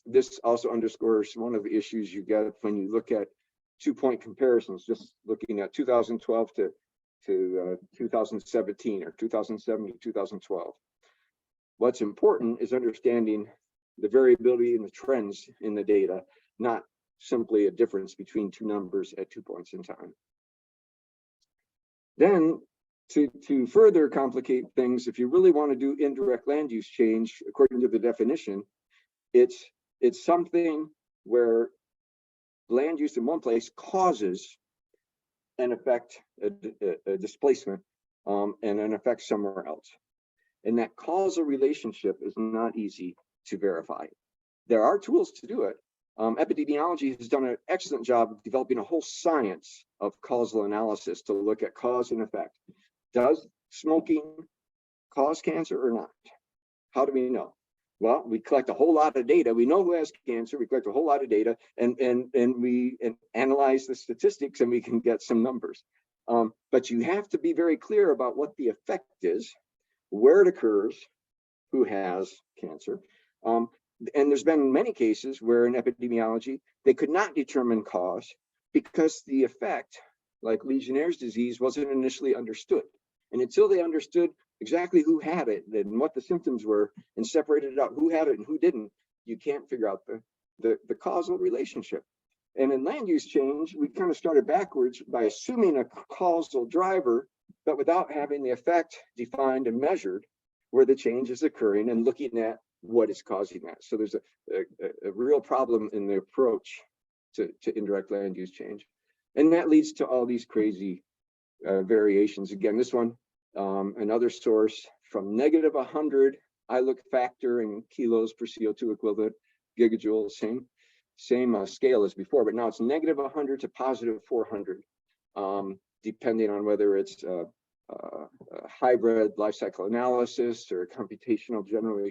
[SPEAKER 3] this also underscores one of the issues you get when you look at 2-point comparisons, just looking at 2012 to 2017 or 2007 to 2012. What's important is understanding the variability and the trends in the data, not simply a difference between two numbers at 2 points in time. Then, to further complicate things, if you really want to do indirect land use change, according to the definition, it's something where land use in one place causes an effect, a displacement, and an effect somewhere else. And that causal relationship is not easy to verify. There are tools to do it. Epidemiology has done an excellent job of developing a whole science of causal analysis to look at cause and effect. Does smoking cause cancer or not? How do we know? Well, we collect a whole lot of data. We know who has cancer. We collect a whole lot of data, and we analyze the statistics, and we can get some numbers. But you have to be very clear about what the effect is, where it occurs, who has cancer. And there's been many cases where in epidemiology, they could not determine cause because the effect, like Legionnaire's disease, wasn't initially understood. And until they understood exactly who had it and what the symptoms were and separated out who had it and who didn't, you can't figure out the causal relationship. And in land use change, we kind of started backwards by assuming a causal driver, but without having the effect defined and measured where the change is occurring and looking at what is causing that. So there's a real problem in the approach to indirect land use change. And that leads to all these crazy variations. Again, this one, another source from negative 100 ILUC factor in kilos per CO2 equivalent, gigajoules, same scale as before, but now it's negative 100 to positive 400, depending on whether it's hybrid life cycle analysis or computational general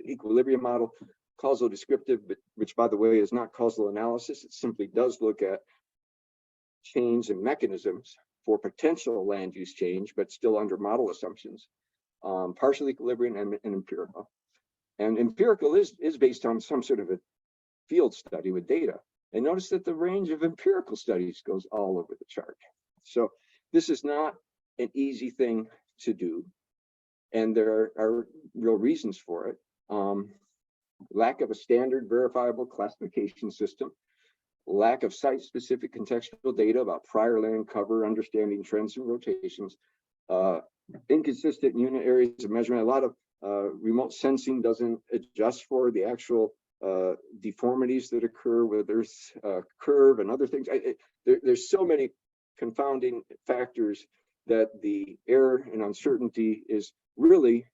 [SPEAKER 3] equilibrium model, causal descriptive, which by the way is not causal analysis. It simply does look at change in mechanisms for potential land use change, but still under model assumptions. Partial equilibrium and empirical. And empirical is based on some sort of a field study with data. And notice that the range of empirical studies goes all over the chart. So this is not an easy thing to do. And there are real reasons for it. Lack of a standard verifiable classification system, lack of site-specific contextual data about prior land cover, understanding trends and rotations, inconsistent unit areas of measurement. A lot of remote sensing doesn't adjust for the actual deformities that occur with Earth's curve and other things. There's so many confounding factors that the error and uncertainty is really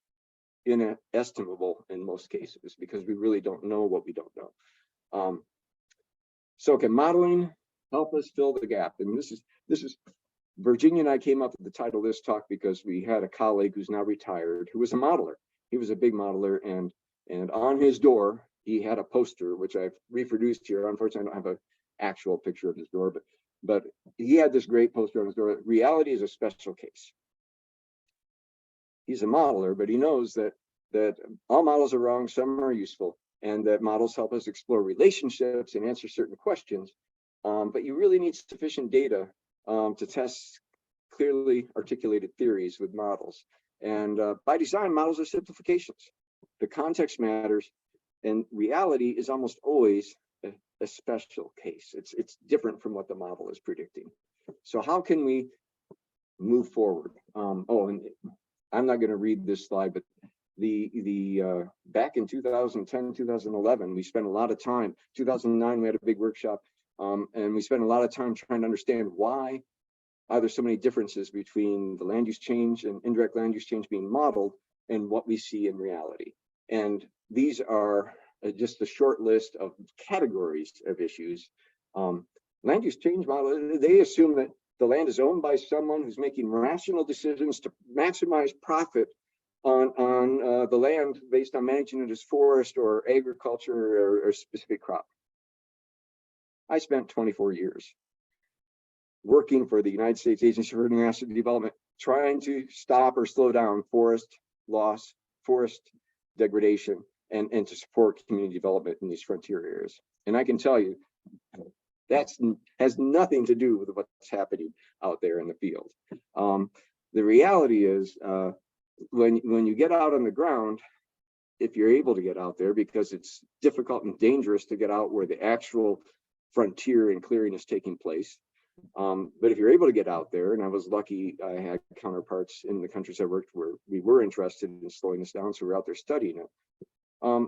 [SPEAKER 3] inestimable in most cases because we really don't know what we don't know. So can modeling help us fill the gap? And this is Virginia and I came up with the title of this talk because we had a colleague who's now retired who was a modeler. He was a big modeler, and on his door he had a poster which I've reproduced here. Unfortunately, I don't have an actual picture of his door, but he had this great poster on his door. Reality is a special case. He's a modeler, but he knows that all models are wrong, some are useful, and that models help us explore relationships and answer certain questions. But you really need sufficient data to test clearly articulated theories with models. And by design, models are simplifications. The context matters, and reality is almost always a special case. It's different from what the model is predicting. So how can we move forward? And I'm not going to read this slide, but back in 2010, 2011, we spent a lot of time. 2009, we had a big workshop, and we spent a lot of time trying to understand why are there so many differences between the land use change and indirect land use change being modeled and what we see in reality. And these are just a short list of categories of issues. Land use change model, they assume that the land is owned by someone who's making rational decisions to maximize profit on the land based on managing it as forest or agriculture or specific crop. I spent 24 years working for the United States Agency for International Development, trying to stop or slow down forest loss, forest degradation, and to support community development in these frontier areas. And I can tell you, that has nothing to do with what's happening out there in the field. The reality is, when you get out on the ground, if you're able to get out there, because it's difficult and dangerous to get out where the actual frontier and clearing is taking place. But if you're able to get out there, and I was lucky, I had counterparts in the countries I worked where we were interested in slowing this down, so we're out there studying it.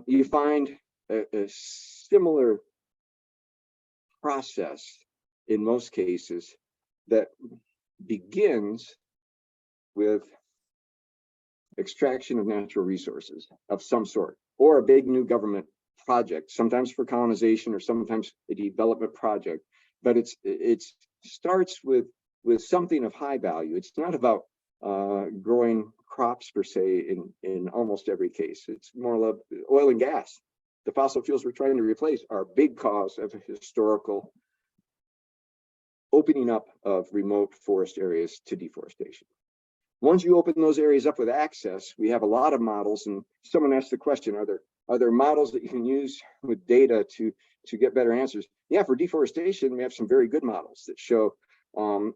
[SPEAKER 3] You find a similar process in most cases that begins with extraction of natural resources of some sort, or a big new government project, sometimes for colonization or sometimes a development project. But it starts with something of high value. It's not about growing crops per se in almost every case. It's more like oil and gas. The fossil fuels we're trying to replace are a big cause of historical opening up of remote forest areas to deforestation. Once you open those areas up with access, we have a lot of models, and someone asked the question, are there models that you can use with data to get better answers? Yeah, for deforestation, we have some very good models that show the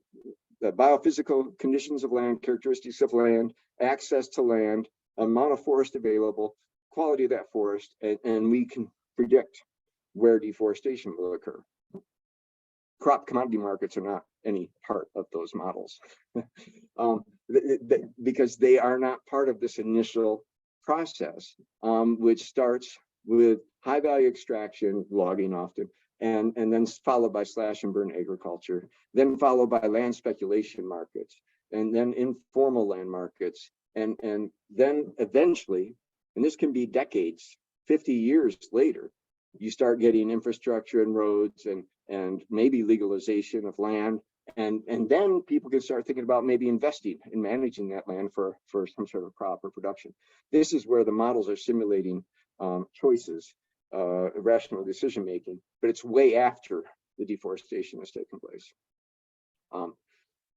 [SPEAKER 3] biophysical conditions of land, characteristics of land, access to land, amount of forest available, quality of that forest, and we can predict where deforestation will occur. Crop commodity markets are not any part of those models because they are not part of this initial process, which starts with high value extraction, logging often, and then followed by slash and burn agriculture, then followed by land speculation markets, and then informal land markets, and then eventually, and this can be decades, 50 years later, you start getting infrastructure and roads and maybe legalization of land And then people can start thinking about maybe investing in managing that land for some sort of crop or production. This is where the models are simulating choices, rational decision making, but it's way after the deforestation has taken place.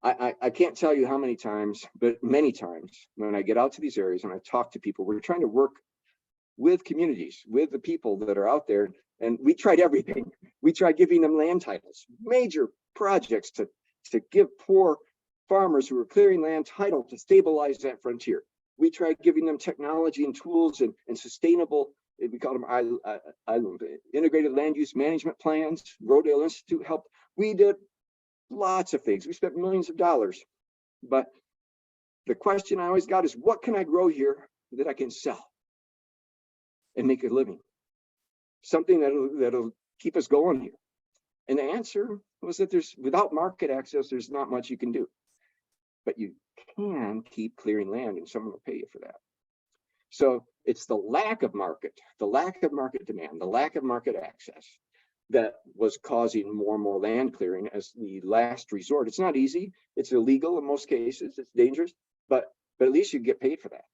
[SPEAKER 3] I can't tell you how many times, but many times when I get out to these areas and I talk to people, we're trying to work with communities, with the people that are out there. And we tried everything. We tried giving them land titles, major projects to give poor farmers who were clearing land title to stabilize that frontier. We tried giving them technology and tools and sustainable, we call them ILUC, integrated land use management plans. Rodale Institute helped. We did lots of things. We spent millions of dollars. But the question I always got is, what can I grow here that I can sell and make a living? Something that'll keep us going here. And the answer was that without market access, there's not much you can do. But you can keep clearing land and someone will pay you for that. So it's the lack of market demand, the lack of market access that was causing more and more land clearing as the last resort. It's not easy. It's illegal in most cases. It's dangerous, but at least you get paid for that.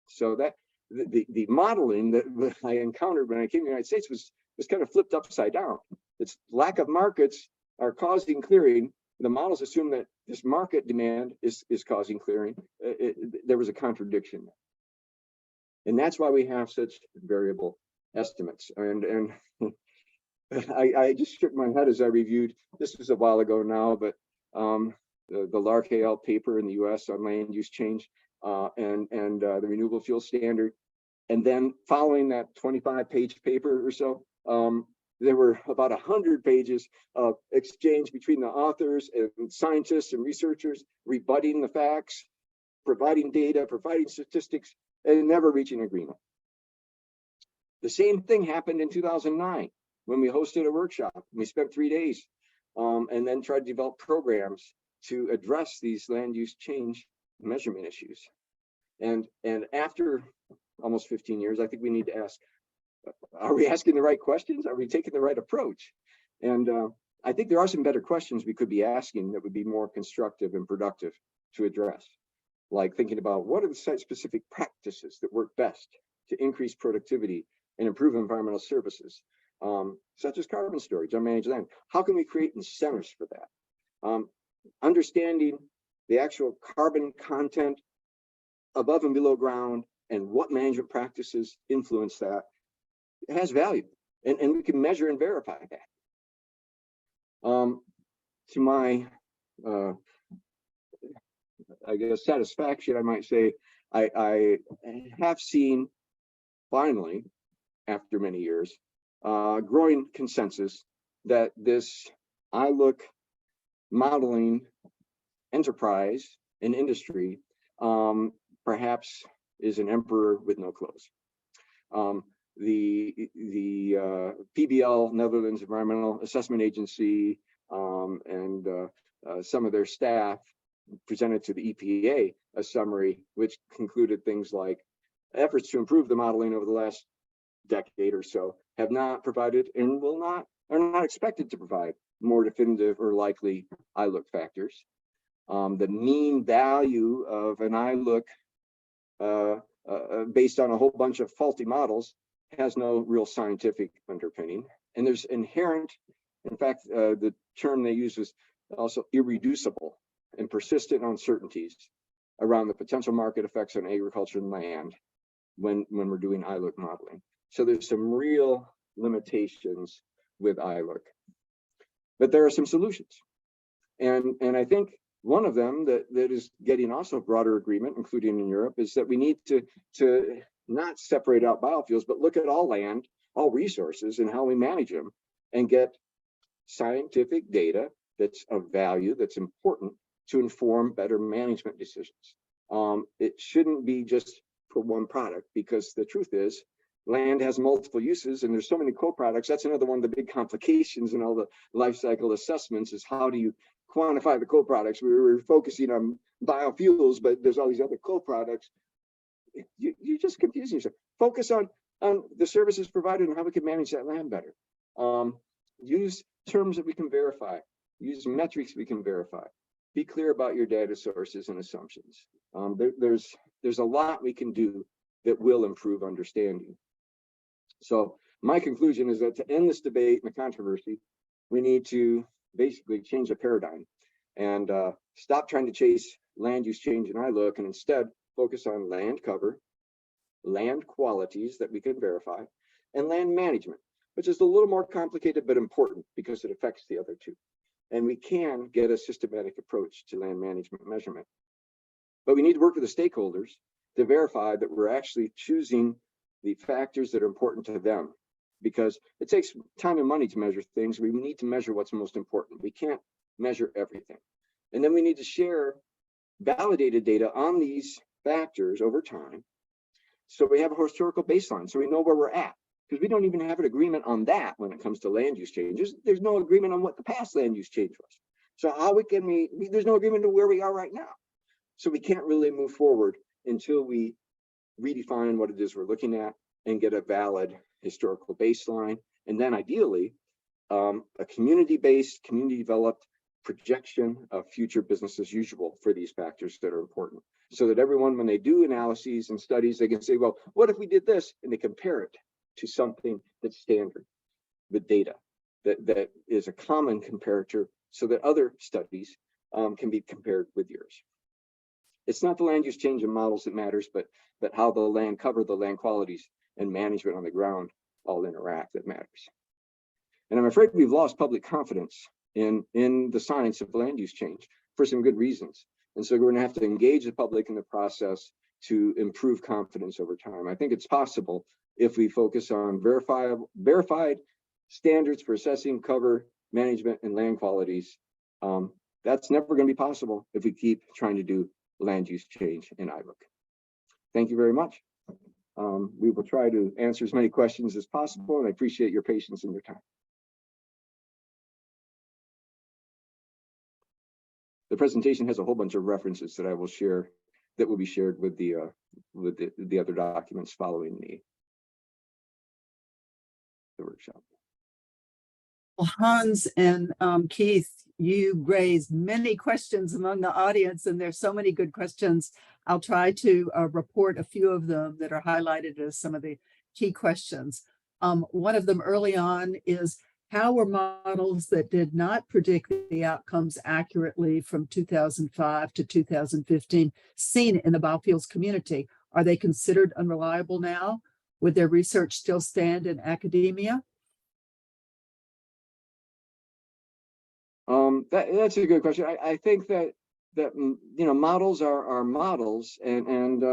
[SPEAKER 3] So that the modeling that I encountered when I came to the United States was kind of flipped upside down. It's lack of markets are causing clearing. The models assume that this market demand is causing clearing. There was a contradiction there. And that's why we have such variable estimates. And I just shook my head as I reviewed, this was a while ago now, but the LARC AL paper in the US on land use change and the renewable fuel standard. And then following that 25-page paper or so, there were about 100 pages of exchange between the authors and scientists and researchers, rebutting the facts, providing data, providing statistics, and never reaching agreement. The same thing happened in 2009 when we hosted a workshop. We spent 3 days and then tried to develop programs to address these land use change measurement issues. And after almost 15 years, I think we need to ask, are we asking the right questions? Are we taking the right approach? And I think there are some better questions we could be asking that would be more constructive and productive to address. Like thinking about what are the site-specific practices that work best to increase productivity and improve environmental services, such as carbon storage on managed land. How can we create incentives for that? Understanding the actual carbon content above and below ground and what management practices influence that, it has value, and we can measure and verify that. To my, I guess, satisfaction, I might say, I have seen, finally, after many years, growing consensus that this ILUC modeling enterprise and industry perhaps is an emperor with no clothes. The PBL, Netherlands Environmental Assessment Agency, and some of their staff presented to the EPA a summary which concluded things like efforts to improve the modeling over the last decade or so have not provided and are not expected to provide more definitive or likely ILUC factors. The mean value of an ILUC based on a whole bunch of faulty models has no real scientific underpinning. And there's inherent, in fact, the term they use was also irreducible and persistent uncertainties around the potential market effects on agriculture and land when we're doing ILUC modeling. So there's some real limitations with ILUC, but there are some solutions. And I think one of them that is getting also broader agreement, including in Europe, is that we need to not separate out biofuels, but look at all land, all resources, and how we manage them, and get scientific data that's of value, that's important to inform better management decisions. It shouldn't be just for one product, because the truth is, land has multiple uses, and there's so many co-products. That's another one of the big complications in all the life cycle assessments, is how do you quantify the co-products? We were focusing on biofuels, but there's all these other co-products. You're just confusing yourself. Focus on the services provided and how we can manage that land better. Use terms that we can verify. use metrics we can verify. Be clear about your data sources and assumptions. There's a lot we can do that will improve understanding. So my conclusion is that to end this debate and the controversy, we need to basically change the paradigm and stop trying to chase land use change in ILUC and instead focus on land cover, land qualities that we can verify, and land management, which is a little more complicated but important because it affects the other two. And we can get a systematic approach to land management measurement. But we need to work with the stakeholders to verify that we're actually choosing the factors that are important to them, because it takes time and money to measure things. We need to measure what's most important. We can't measure everything. And then we need to share validated data on these factors over time, so we have a historical baseline, so we know where we're at, because we don't even have an agreement on that when it comes to land use changes. There's no agreement on what the past land use change was. So how there's no agreement to where we are right now. So we can't really move forward until we redefine what it is we're looking at and get a valid historical baseline. And then ideally, a community-based, community-developed projection of future business as usual for these factors that are important, so that everyone, when they do analyses and studies, they can say, well, what if we did this? And they compare it to something that's standard with data that is a common comparator, so that other studies can be compared with yours. It's not the land use change in models that matters, but how the land cover, the land qualities, and management on the ground all interact that matters. And I'm afraid we've lost public confidence in the science of land use change for some good reasons. And so we're going to have to engage the public in the process to improve confidence over time. I think it's possible if we focus on verified standards for assessing cover, management, and land qualities. That's never going to be possible if we keep trying to do land use change in ILUC. Thank you very much. We will try to answer as many questions as possible, and I appreciate your patience and your time. The presentation has a whole bunch of references that I will share, that will be shared with the other documents following the workshop.
[SPEAKER 4] Well, Hans and Keith, you raised many questions among the audience, and there's so many good questions. I'll try to report a few of them that are highlighted as some of the key questions. One of them early on is, how were models that did not predict the outcomes accurately from 2005 to 2015 seen in the biofuels community? Are they considered unreliable now? Would their research still stand in academia?
[SPEAKER 3] That's a good question. I think that models are models, and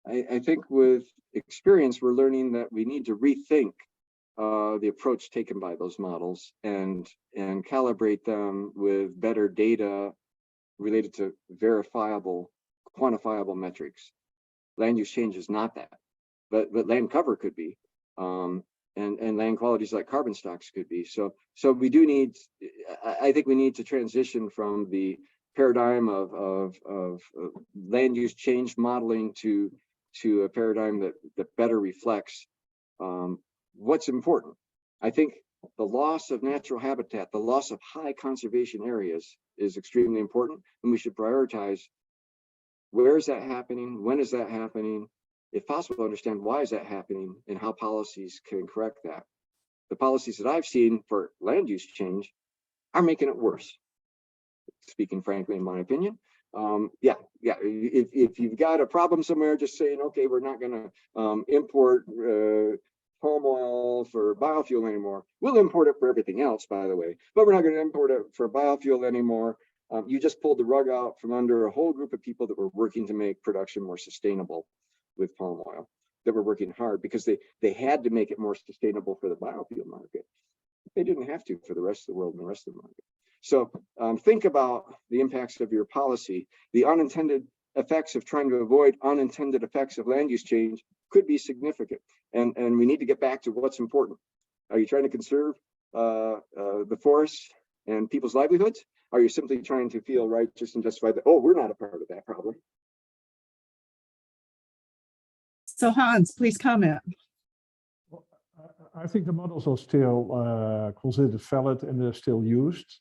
[SPEAKER 3] I think with experience we're learning that we need to rethink the approach taken by those models and calibrate them with better data related to verifiable, quantifiable metrics. Land use change is not that, but land cover could be, and land qualities like carbon stocks could be. So we do need, I think we need to transition from the paradigm of land use change modeling to a paradigm that better reflects what's important. I think the loss of natural habitat, the loss of high conservation areas is extremely important, and we should prioritize where is that happening, when is that happening, if possible, understand why is that happening and how policies can correct that. The policies that I've seen for land use change are making it worse, speaking frankly, in my opinion. If you've got a problem somewhere, just saying, okay, we're not going to import palm oil for biofuel anymore. We'll import it for everything else, by the way, but we're not going to import it for biofuel anymore. You just pulled the rug out from under a whole group of people that were working to make production more sustainable with palm oil, that were working hard because they had to make it more sustainable for the biofuel market. They didn't have to for the rest of the world and the rest of the market. So think about the impacts of your policy. The unintended effects of trying to avoid unintended effects of land use change could be significant. And we need to get back to what's important. Are you trying to conserve the forests and people's livelihoods? Are you simply trying to feel righteous and justified that, oh, we're not a part of that problem?
[SPEAKER 4] So Hans, please comment.
[SPEAKER 2] I think the models are still considered valid and they're still used.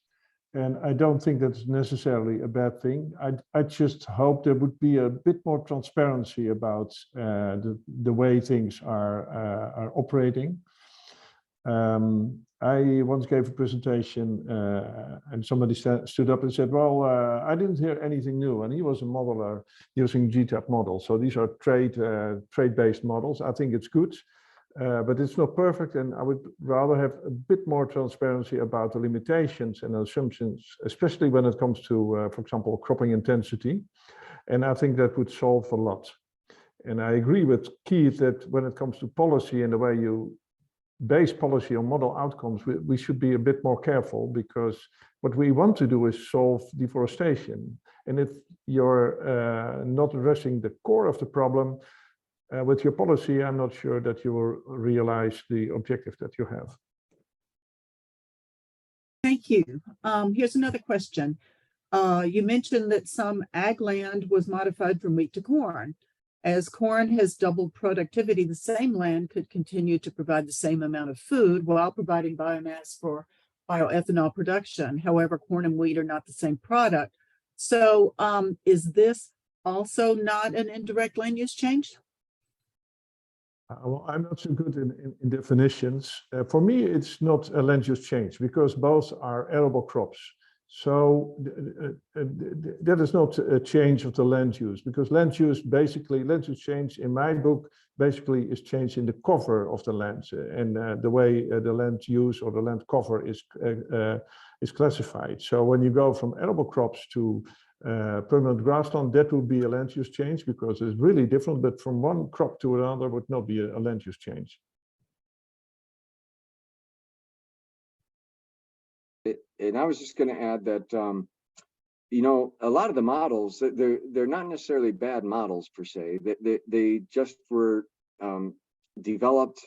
[SPEAKER 2] And I don't think that's necessarily a bad thing. I just hope there would be a bit more transparency about the way things are operating. I once gave a presentation and somebody stood up and said, well, I didn't hear anything new. And he was a modeler using GTAP models. So these are trade-based models. I think it's good. But it's not perfect, and I would rather have a bit more transparency about the limitations and assumptions, especially when it comes to, for example, cropping intensity. And I think that would solve a lot. And I agree with Keith that when it comes to policy and the way you base policy on model outcomes, we should be a bit more careful, because what we want to do is solve deforestation. And if you're not addressing the core of the problem, with your policy, I'm not sure that you will realize the objective that you have.
[SPEAKER 4] Thank you. Here's another question. You mentioned that some ag land was modified from wheat to corn. As corn has doubled productivity, the same land could continue to provide the same amount of food while providing biomass for bioethanol production. However, corn and wheat are not the same product. So is this also not an indirect land use change?
[SPEAKER 2] Well, I'm not so good in definitions. For me, it's not a land use change, because both are arable crops. So that is not a change of the land use, because land use change in my book basically is change in the cover of the land, and the way the land use or the land cover is classified. So when you go from arable crops to permanent grassland, that would be a land use change, because it's really different, but from one crop to another would not be a land use change.
[SPEAKER 3] And I was just going to add that, you know, a lot of the models, they're not necessarily bad models per se. They just were developed,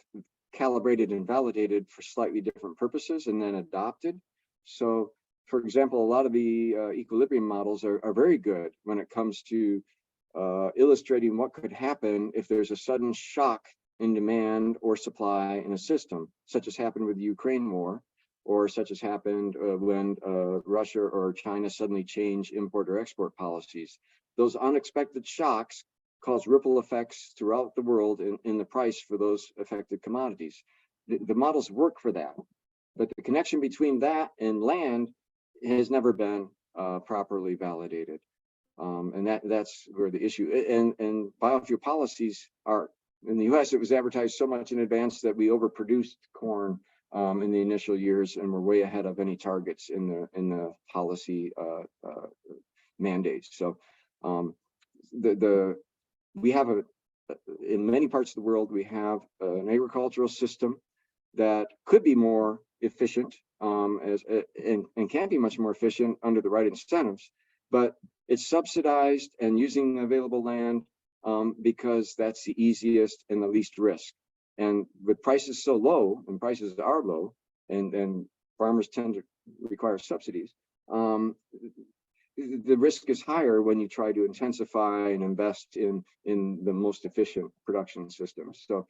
[SPEAKER 3] calibrated, and validated for slightly different purposes and then adopted. So, for example, a lot of the equilibrium models are very good when it comes to illustrating what could happen if there's a sudden shock in demand or supply in a system, such as happened with the Ukraine war, or such as happened when Russia or China suddenly changed import or export policies. Those unexpected shocks cause ripple effects throughout the world in the price for those affected commodities. The models work for that, but the connection between that and land has never been properly validated. And that's where the issue, and biofuel policies are, in the US, it was advertised so much in advance that we overproduced corn in the initial years, and we're way ahead of any targets in the policy mandates. So we have in many parts of the world, we have an agricultural system that could be more efficient and can be much more efficient under the right incentives, but it's subsidized and using available land because that's the easiest and the least risk. And with prices so low, and prices are low, and farmers tend to require subsidies, the risk is higher when you try to intensify and invest in the most efficient production systems. So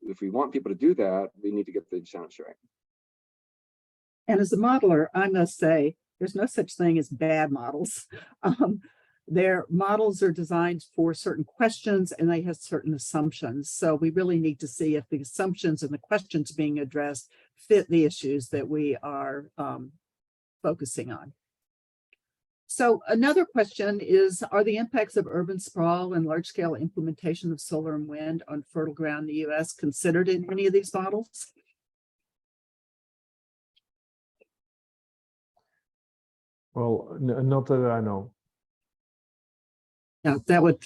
[SPEAKER 3] if we want people to do that, we need to get the incentives right.
[SPEAKER 4] And as a modeler, I must say, there's no such thing as bad models. Their models are designed for certain questions and they have certain assumptions. So we really need to see if the assumptions and the questions being addressed fit the issues that we are focusing on. So another question is, are the impacts of urban sprawl and large-scale implementation of solar and wind on fertile ground in the US considered in any of these models?
[SPEAKER 2] Well, not that I know.
[SPEAKER 4] Yeah,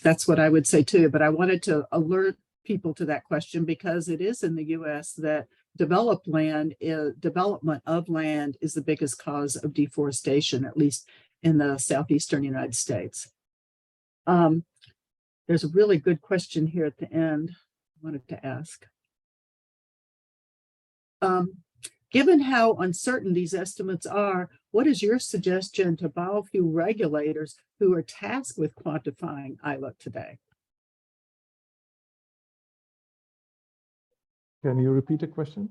[SPEAKER 4] that's what I would say too, but I wanted to alert people to that question because it is in the US that development of land is the biggest cause of deforestation, at least in the southeastern United States. There's a really good question here at the end I wanted to ask. Given how uncertain these estimates are, what is your suggestion to biofuel regulators who are tasked with quantifying ILUC today?
[SPEAKER 2] Can you repeat the question?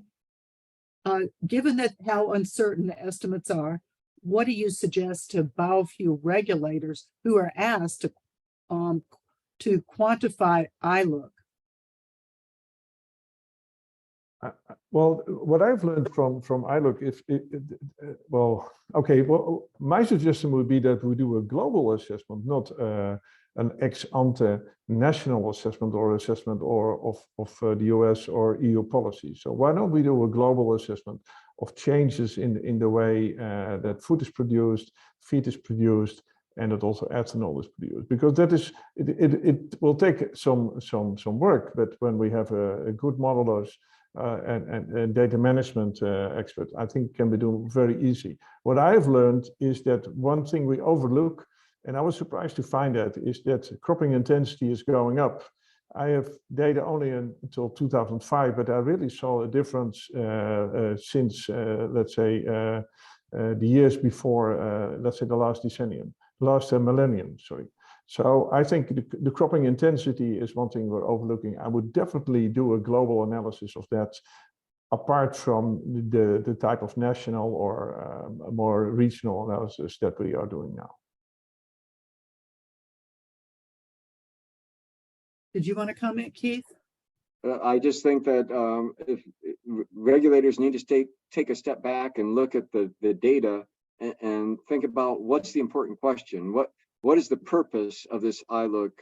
[SPEAKER 4] Given that how uncertain the estimates are, what do you suggest to biofuel regulators who are asked to quantify ILUC?
[SPEAKER 2] Well, what I've learned from ILUC, well, my suggestion would be that we do a global assessment, not an ex ante national assessment or assessment of the US or EU policy. So why don't we do a global assessment of changes in the way that food is produced, feed is produced, and that also ethanol is produced? Because that is, it will take some work, but when we have a good modelers and data management expert, I think can be done very easy. What I've learned is that one thing we overlook, and I was surprised to find that, is that cropping intensity is going up. I have data only until 2005, but I really saw a difference since, let's say, the years before, let's say, the last millennium, sorry. So I think the cropping intensity is one thing we're overlooking. I would definitely do a global analysis of that, apart from the type of national or more regional analysis that we are doing now.
[SPEAKER 4] Did you want to comment, Keith?
[SPEAKER 3] I just think that if regulators need to take a step back and look at the data and think about what's the important question. What is the purpose of this ILUC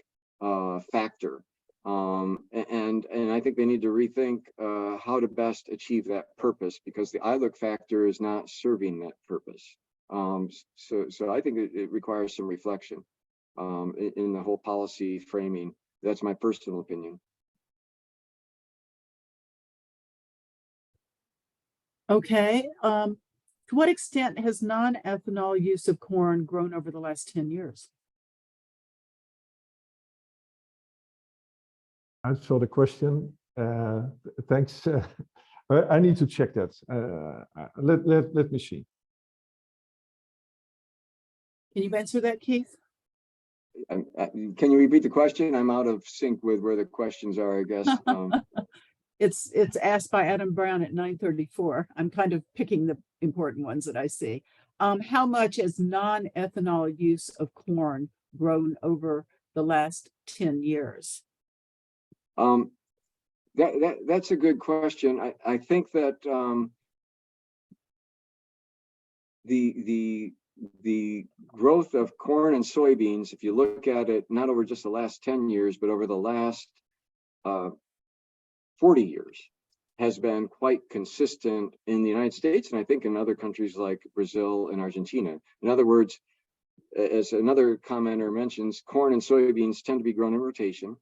[SPEAKER 3] factor? And I think they need to rethink how to best achieve that purpose, because the ILUC factor is not serving that purpose. So I think it requires some reflection in the whole policy framing. That's my personal opinion.
[SPEAKER 4] Okay. To what extent has non-ethanol use of corn grown over the last 10 years?
[SPEAKER 2] I saw the question. Thanks. I need to check that. Let me see.
[SPEAKER 4] Can you answer that, Keith?
[SPEAKER 3] Can you repeat the question? I'm out of sync with where the questions are, I guess.
[SPEAKER 4] It's asked by Adam Brown at 9:34. I'm kind of picking the important ones that I see. How much has non-ethanol use of corn grown over the last 10 years?
[SPEAKER 3] That's a good question. I think that the growth of corn and soybeans, if you look at it not over just the last 10 years, but over the last 40 years, has been quite consistent in the United States, and I think in other countries like Brazil and Argentina. In other words, as another commenter mentions, corn and soybeans tend to be grown in rotation.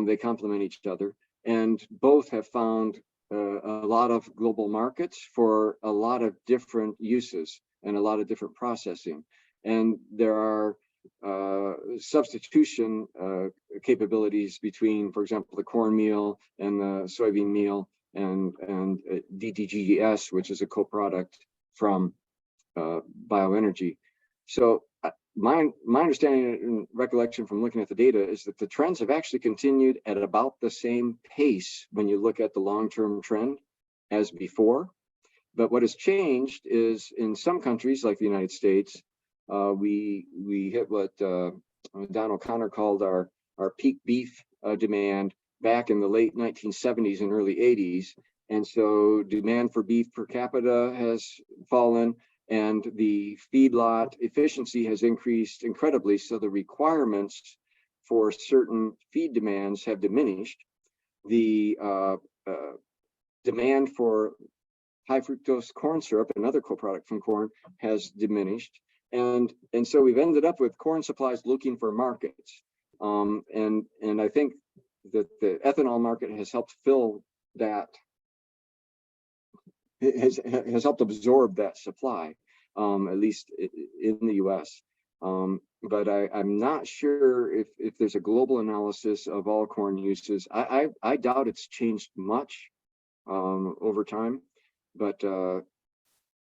[SPEAKER 3] They complement each other, and both have found a lot of global markets for a lot of different uses and a lot of different processing. And there are substitution capabilities between, for example, the corn meal and the soybean meal and DDGS, which is a co-product from bioenergy. So my understanding and recollection from looking at the data is that the trends have actually continued at about the same pace when you look at the long-term trend as before. But what has changed is in some countries like the United States, we hit what Don O'Connor called our peak beef demand back in the late 1970s and early 80s. And so demand for beef per capita has fallen, and the feedlot efficiency has increased incredibly. So the requirements for certain feed demands have diminished. The demand for high fructose corn syrup, another co-product from corn, has diminished. And so we've ended up with corn supplies looking for markets. And I think that the ethanol market has helped fill that, has helped absorb that supply, at least in the US. But I'm not sure if there's a global analysis of all corn uses. I doubt it's changed much over time, but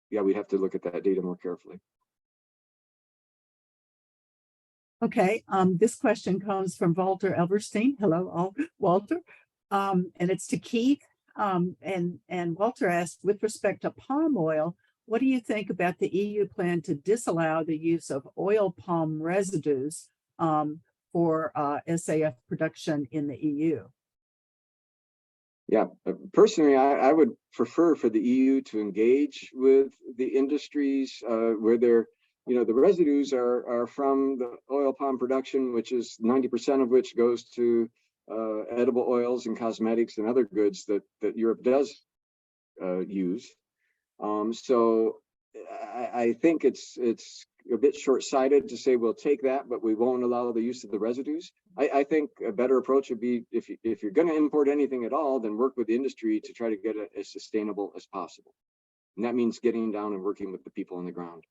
[SPEAKER 3] yeah, we'd have to look at that data more carefully.
[SPEAKER 4] Okay, this question comes from Walter Elverstein. Hello, Walter. And it's to Keith. And Walter asked, with respect to palm oil, what do you think about the EU plan to disallow the use of oil palm residues for SAF production in the EU?
[SPEAKER 3] Yeah, personally, I would prefer for the EU to engage with the industries where they're, the residues are from the oil palm production, which is 90% of which goes to edible oils and cosmetics and other goods that Europe does use. So I think it's a bit short-sighted to say we'll take that, but we won't allow the use of the residues. I think a better approach would be if you're going to import anything at all, then work with the industry to try to get it as sustainable as possible. And that means getting down and working with the people on the ground,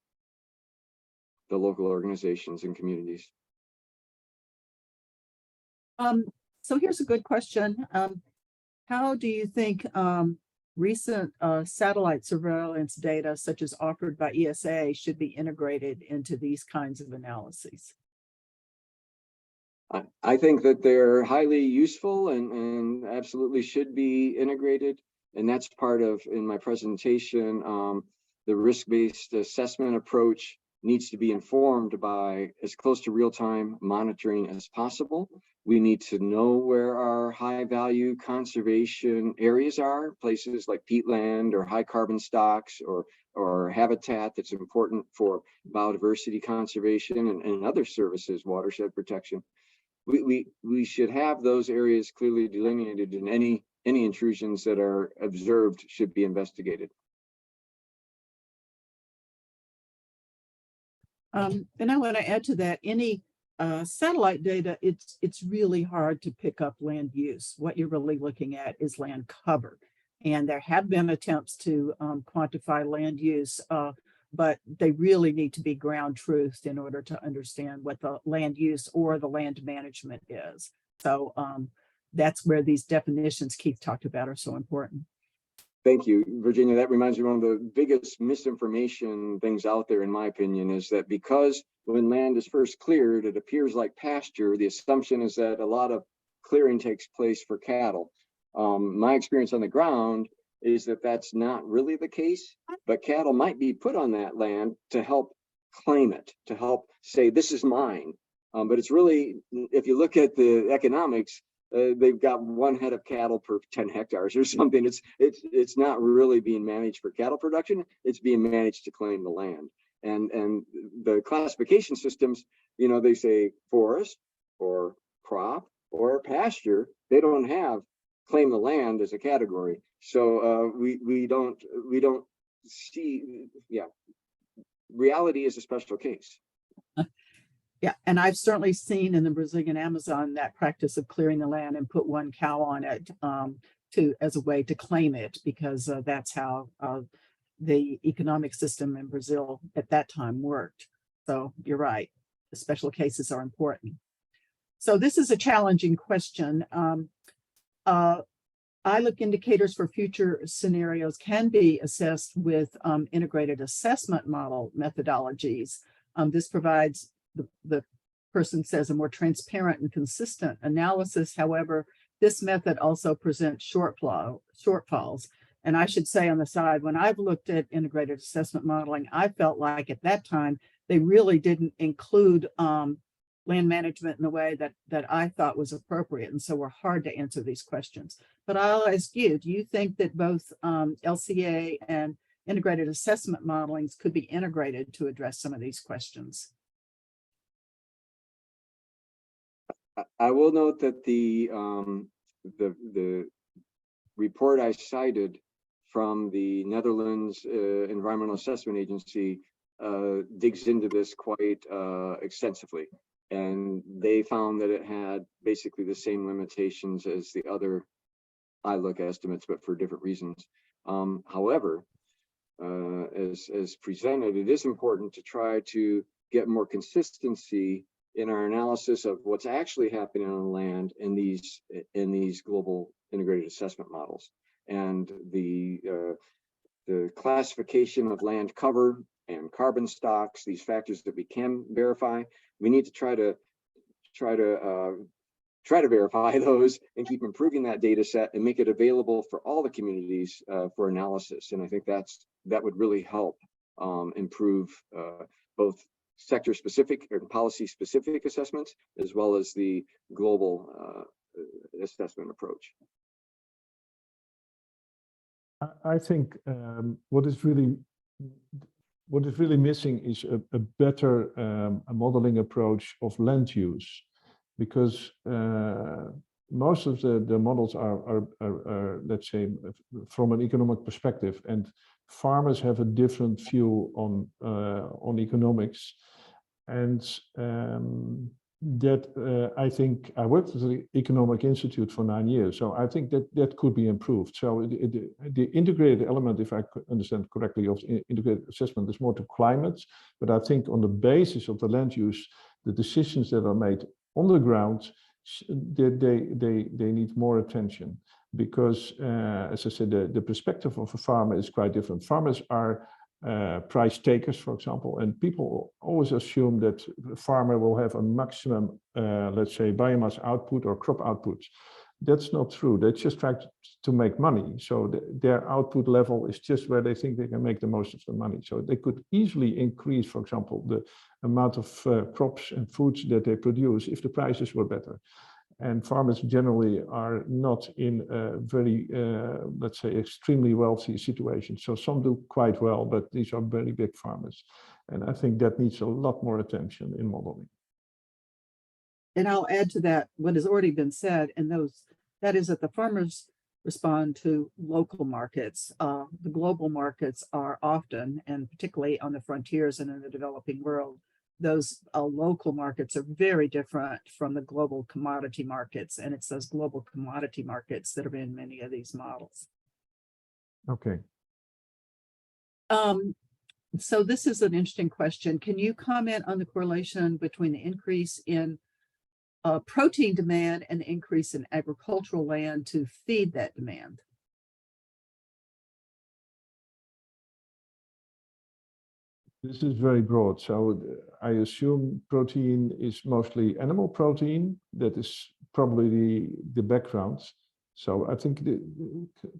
[SPEAKER 3] the local organizations and communities.
[SPEAKER 4] So here's a good question. How do you think recent satellite surveillance data, such as offered by ESA, should be integrated into these kinds of analyses?
[SPEAKER 3] I think that they're highly useful and absolutely should be integrated. And that's part of, in my presentation, the risk-based assessment approach needs to be informed by as close to real-time monitoring as possible. We need to know where our high-value conservation areas are, places like peatland or high carbon stocks or habitat that's important for biodiversity conservation and other services, watershed protection. We should have those areas clearly delineated, and any intrusions that are observed should be investigated.
[SPEAKER 4] And I want to add to that, any satellite data, it's really hard to pick up land use. What you're really looking at is land cover. And there have been attempts to quantify land use, but they really need to be ground truthed in order to understand what the land use or the land management is. So that's where these definitions Keith talked about are so important.
[SPEAKER 3] Thank you, Virginia. That reminds me, one of the biggest misinformation things out there, in my opinion, is that because when land is first cleared, it appears like pasture. The assumption is that a lot of clearing takes place for cattle. My experience on the ground is that that's not really the case, but cattle might be put on that land to help claim it, to help say, this is mine. But it's really, if you look at the economics, they've got one head of cattle per 10 hectares or something. It's not really being managed for cattle production. It's being managed to claim the land. And the classification systems, they say forest or crop or pasture. They don't have claim the land as a category. So we don't see, reality is a special case.
[SPEAKER 4] Yeah, and I've certainly seen in the Brazilian Amazon that practice of clearing the land and put one cow on it as a way to claim it, because that's how the economic system in Brazil at that time worked. So you're right, the special cases are important. So this is a challenging question. ILUC indicators for future scenarios can be assessed with integrated assessment model methodologies. This provides, the person says, a more transparent and consistent analysis. However, this method also presents shortfalls. And I should say on the side, when I've looked at integrated assessment modeling, I felt like at that time, they really didn't include land management in the way that I thought was appropriate, and so were hard to answer these questions. But I'll ask you, do you think that both LCA and integrated assessment modelings could be integrated to address some of these questions?
[SPEAKER 3] I will note that the report I cited from the Netherlands Environmental Assessment Agency digs into this quite extensively. And they found that it had basically the same limitations as the other ILUC estimates, but for different reasons. However, as presented, it is important to try to get more consistency in our analysis of what's actually happening on land in these global integrated assessment models. And the classification of land cover and carbon stocks, these factors that we can verify, we need to try to try to verify those and keep improving that data set and make it available for all the communities for analysis. And I think that would really help improve both sector specific or policy specific assessments, as well as the global assessment approach.
[SPEAKER 2] I think what is really missing is a better modeling approach of land use, because most of the models are let's say from an economic perspective, and farmers have a different view on economics, and that I think I worked at the Economic Institute for 9 years, so I think that could be improved. So the integrated element, if I understand correctly, of integrated assessment is more to climate, but I think on the basis of the land use, the decisions that are made on the ground, they need more attention, because as I said, the perspective of a farmer is quite different. Farmers are price takers, for example, and people always assume that the farmer will have a maximum, let's say, biomass output or crop output. That's not true. They just try to make money. So their output level is just where they think they can make the most of the money. So they could easily increase, for example, the amount of crops and foods that they produce if the prices were better. And farmers generally are not in a very, let's say, extremely wealthy situation. So some do quite well, but these are very big farmers. And I think that needs a lot more attention in modeling.
[SPEAKER 4] And I'll add to that what has already been said, and that is that the farmers respond to local markets. The global markets are often, and particularly on the frontiers and in the developing world, those local markets are very different from the global commodity markets, and it's those global commodity markets that are in many of these models.
[SPEAKER 2] Okay.
[SPEAKER 4] So this is an interesting question. Can you comment on the correlation between the increase in protein demand and the increase in agricultural land to feed that demand?
[SPEAKER 2] This is very broad. So I assume protein is mostly animal protein. That is probably the background. So I think,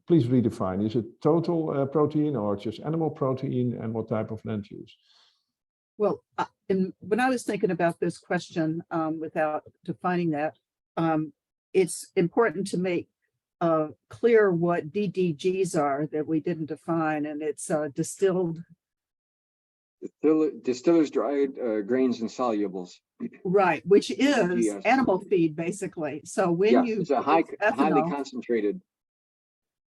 [SPEAKER 2] please redefine, is it total protein or just animal protein, and what type of land use?
[SPEAKER 4] Well, when I was thinking about this question, without defining that, it's important to make clear what DDGs are that we didn't define, and it's
[SPEAKER 3] Distillers dried grains and solubles.
[SPEAKER 4] Right, which is animal feed, basically. So when
[SPEAKER 3] it's a highly concentrated.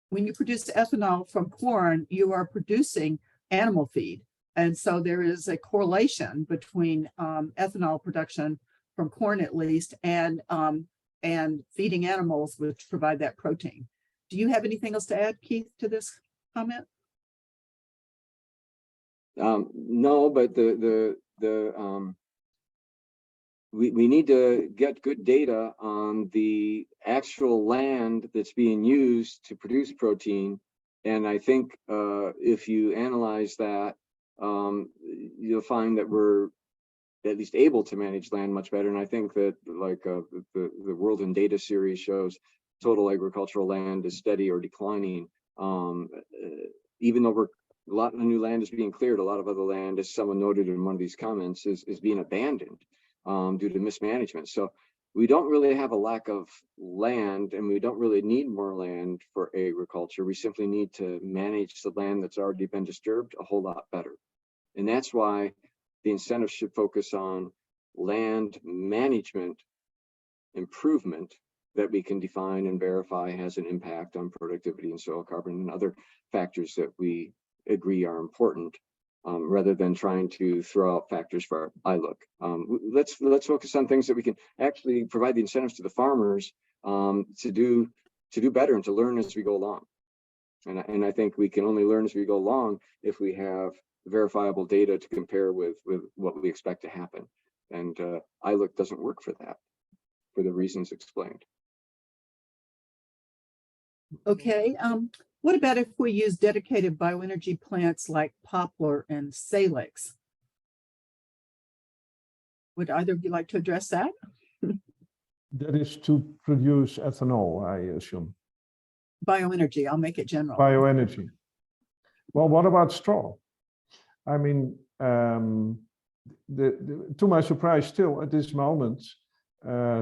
[SPEAKER 4] When you produce ethanol from corn, you are producing animal feed. And so there is a correlation between ethanol production from corn, at least, and feeding animals, which provide that protein. Do you have anything else to add, Keith, to this comment?
[SPEAKER 3] No, but we need to get good data on the actual land that's being used to produce protein, and I think if you analyze that, you'll find that we're at least able to manage land much better. And I think that, like the World in Data series shows, total agricultural land is steady or declining, even though a lot of new land is being cleared. A lot of other land, as someone noted in one of these comments, is being abandoned due to mismanagement. So we don't really have a lack of land, and we don't really need more land for agriculture. We simply need to manage the land that's already been disturbed a whole lot better. And that's why the incentives should focus on land management improvement that we can define and verify has an impact on productivity and soil carbon and other factors that we agree are important, rather than trying to throw out factors for ILUC. Let's focus on things that we can actually provide the incentives to the farmers to do better and to learn as we go along. And I think we can only learn as we go along if we have verifiable data to compare with what we expect to happen. And ILUC doesn't work for that, for the reasons explained.
[SPEAKER 4] Okay. What about if we use dedicated bioenergy plants like poplar and salix? Would either of you like to address that?
[SPEAKER 2] That is to produce ethanol, I assume.
[SPEAKER 4] Bioenergy, I'll make it general.
[SPEAKER 2] Bioenergy. Well, what about straw? I mean, to my surprise, still at this moment,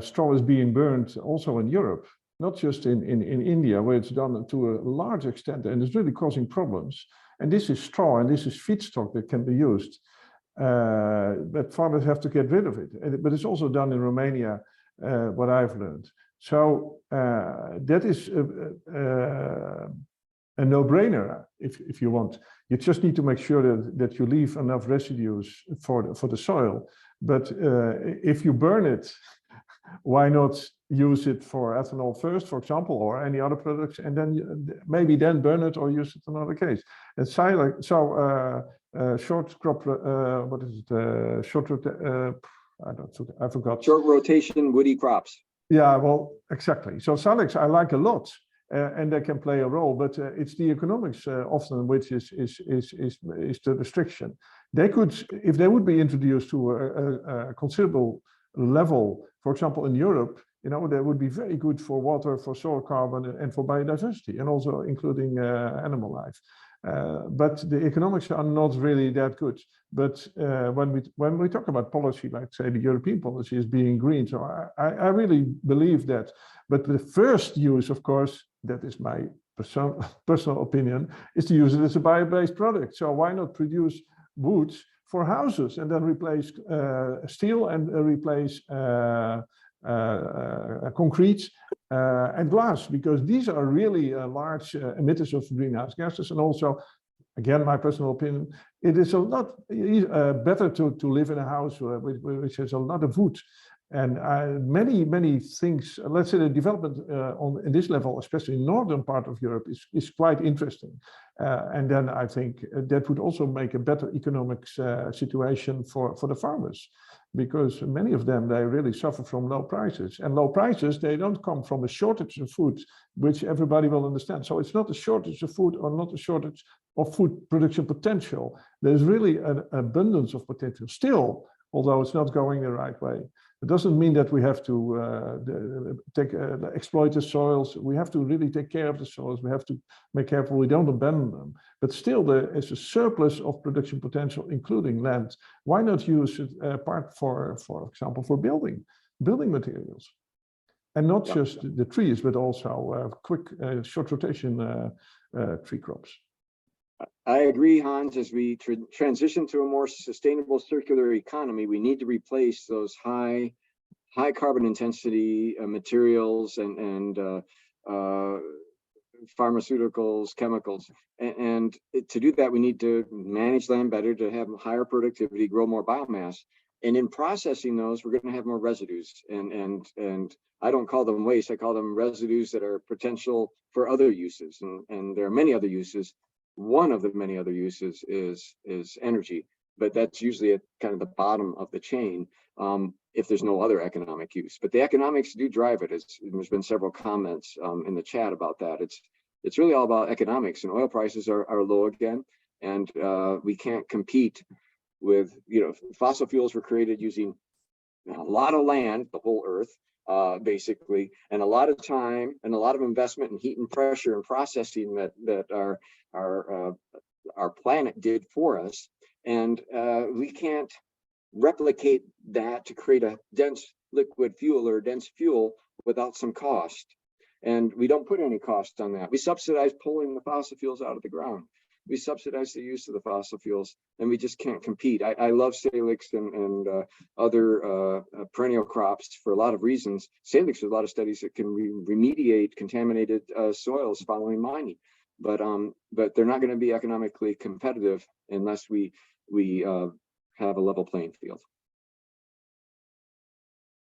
[SPEAKER 2] straw is being burned also in Europe, not just in India, where it's done to a large extent and it's really causing problems. And this is straw and this is feedstock that can be used. But farmers have to get rid of it. But it's also done in Romania, what I've learned. So that is a no-brainer, if you want. You just need to make sure that you leave enough residues for the soil. But if you burn it, why not use it for ethanol first, for example, or any other products, and then maybe then burn it or use it in another case. And short crop, what is it? I forgot.
[SPEAKER 3] Short rotation woody crops.
[SPEAKER 2] Yeah, well, exactly. So silex I like a lot. And they can play a role, but it's the economics often which is the restriction. They could, if they would be introduced to a considerable level, for example, in Europe, you know, they would be very good for water, for soil carbon, and for biodiversity, and also including animal life. But the economics are not really that good. But when we talk about policy, like say the European policy is being green, so I really believe that. But the first use, of course, that is my personal opinion, is to use it as a bio-based product. So why not produce wood for houses and then replace steel and replace concrete and glass, because these are really large emitters of greenhouse gases. And also, again, my personal opinion, it is a lot better to live in a house which has a lot of wood. And many things, let's say the development in this level, especially in northern part of Europe, is quite interesting. And then I think that would also make a better economic situation for the farmers, because many of them, they really suffer from low prices. And low prices, they don't come from a shortage of food, which everybody will understand. So it's not a shortage of food or not a shortage of food production potential. There's really an abundance of potential still, although it's not going the right way. It doesn't mean that we have to exploit the soils. We have to really take care of the soils. We have to make careful we don't abandon them. But still, there is a surplus of production potential, including land. Why not use it part for example, for building materials, and not just the trees, but also quick short rotation tree crops.
[SPEAKER 3] I agree, Hans. As we transition to a more sustainable circular economy, we need to replace those high carbon intensity materials and pharmaceuticals, chemicals. And to do that, we need to manage land better, to have higher productivity, grow more biomass. And in processing those, we're going to have more residues. And I don't call them waste. I call them residues that are potential for other uses. And there are many other uses. One of the many other uses is energy, but that's usually at kind of the bottom of the chain if there's no other economic use. But the economics do drive it. There's been several comments in the chat about that. It's really all about economics, and oil prices are low again, and we can't compete with, you know, fossil fuels were created using a lot of land, the whole earth, basically, and a lot of time and a lot of investment in heat and pressure and processing that our planet did for us. And we can't replicate that to create a dense liquid fuel or dense fuel without some cost. And we don't put any cost on that. We subsidize pulling the fossil fuels out of the ground. We subsidize the use of the fossil fuels, and we just can't compete. I love salix and other perennial crops for a lot of reasons. Salix, there's a lot of studies that can remediate contaminated soils following mining, but they're not going to be economically competitive unless we have a level playing field.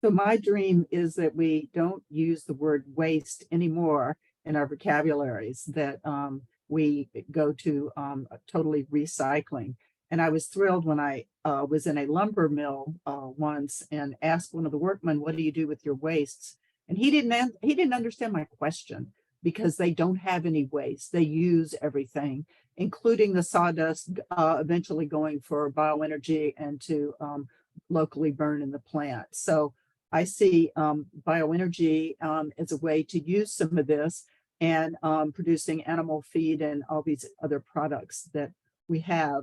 [SPEAKER 4] So my dream is that we don't use the word waste anymore in our vocabularies, that we go to totally recycling. And I was thrilled when I was in a lumber mill once and asked one of the workmen, "What do you do with your wastes?" And he didn't understand my question, because they don't have any waste. They use everything, including the sawdust, eventually going for bioenergy and to locally burn in the plant. So I see bioenergy as a way to use some of this and producing animal feed and all these other products that we have.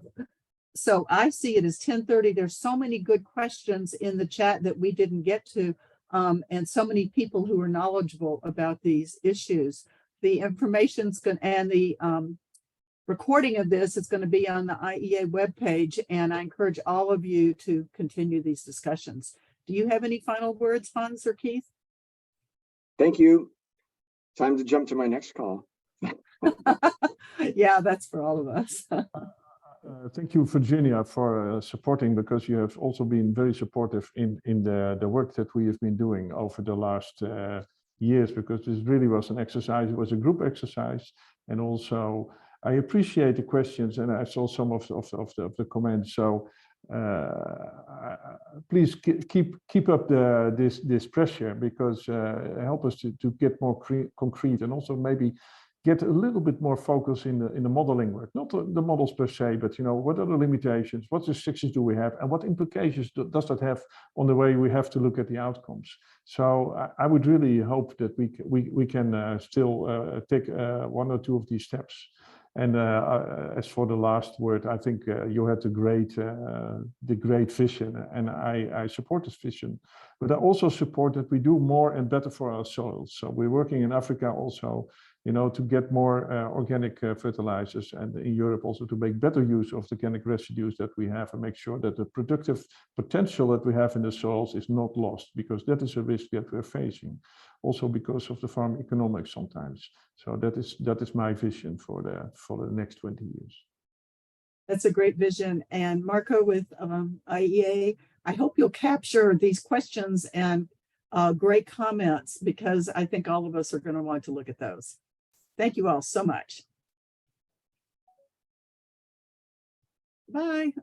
[SPEAKER 4] So I see it as 10:30. There's so many good questions in the chat that we didn't get to, and so many people who are knowledgeable about these issues. The information's going and the recording of this is going to be on the IEA webpage, and I encourage all of you to continue these discussions. Do you have any final words, Hans or Keith?
[SPEAKER 3] Thank you. Time to jump to my next call.
[SPEAKER 4] Yeah, that's for all of us.
[SPEAKER 2] Thank you, Virginia, for supporting, because you have also been very supportive in the work that we have been doing over the last years, because this really was an exercise. It was a group exercise, and also I appreciate the questions, and I saw some of the comments. So please keep up this pressure, because help us to get more concrete, and also maybe get a little bit more focus in the modeling work, not the models per se, but what are the limitations, what restrictions do we have, and what implications does that have on the way we have to look at the outcomes. So I would really hope that we can still take one or two of these steps. And as for the last word, I think you had the great vision, and I support this vision. But I also support that we do more and better for our soils. So we're working in Africa also, to get more organic fertilizers, and in Europe also to make better use of the organic residues that we have, and make sure that the productive potential that we have in the soils is not lost, because that is a risk that we're facing, also because of the farm economics sometimes. So that is my vision for the next 20 years.
[SPEAKER 4] That's a great vision. And Marco with IEA, I hope you'll capture these questions and great comments, because I think all of us are going to want to look at those. Thank you all so much. Bye.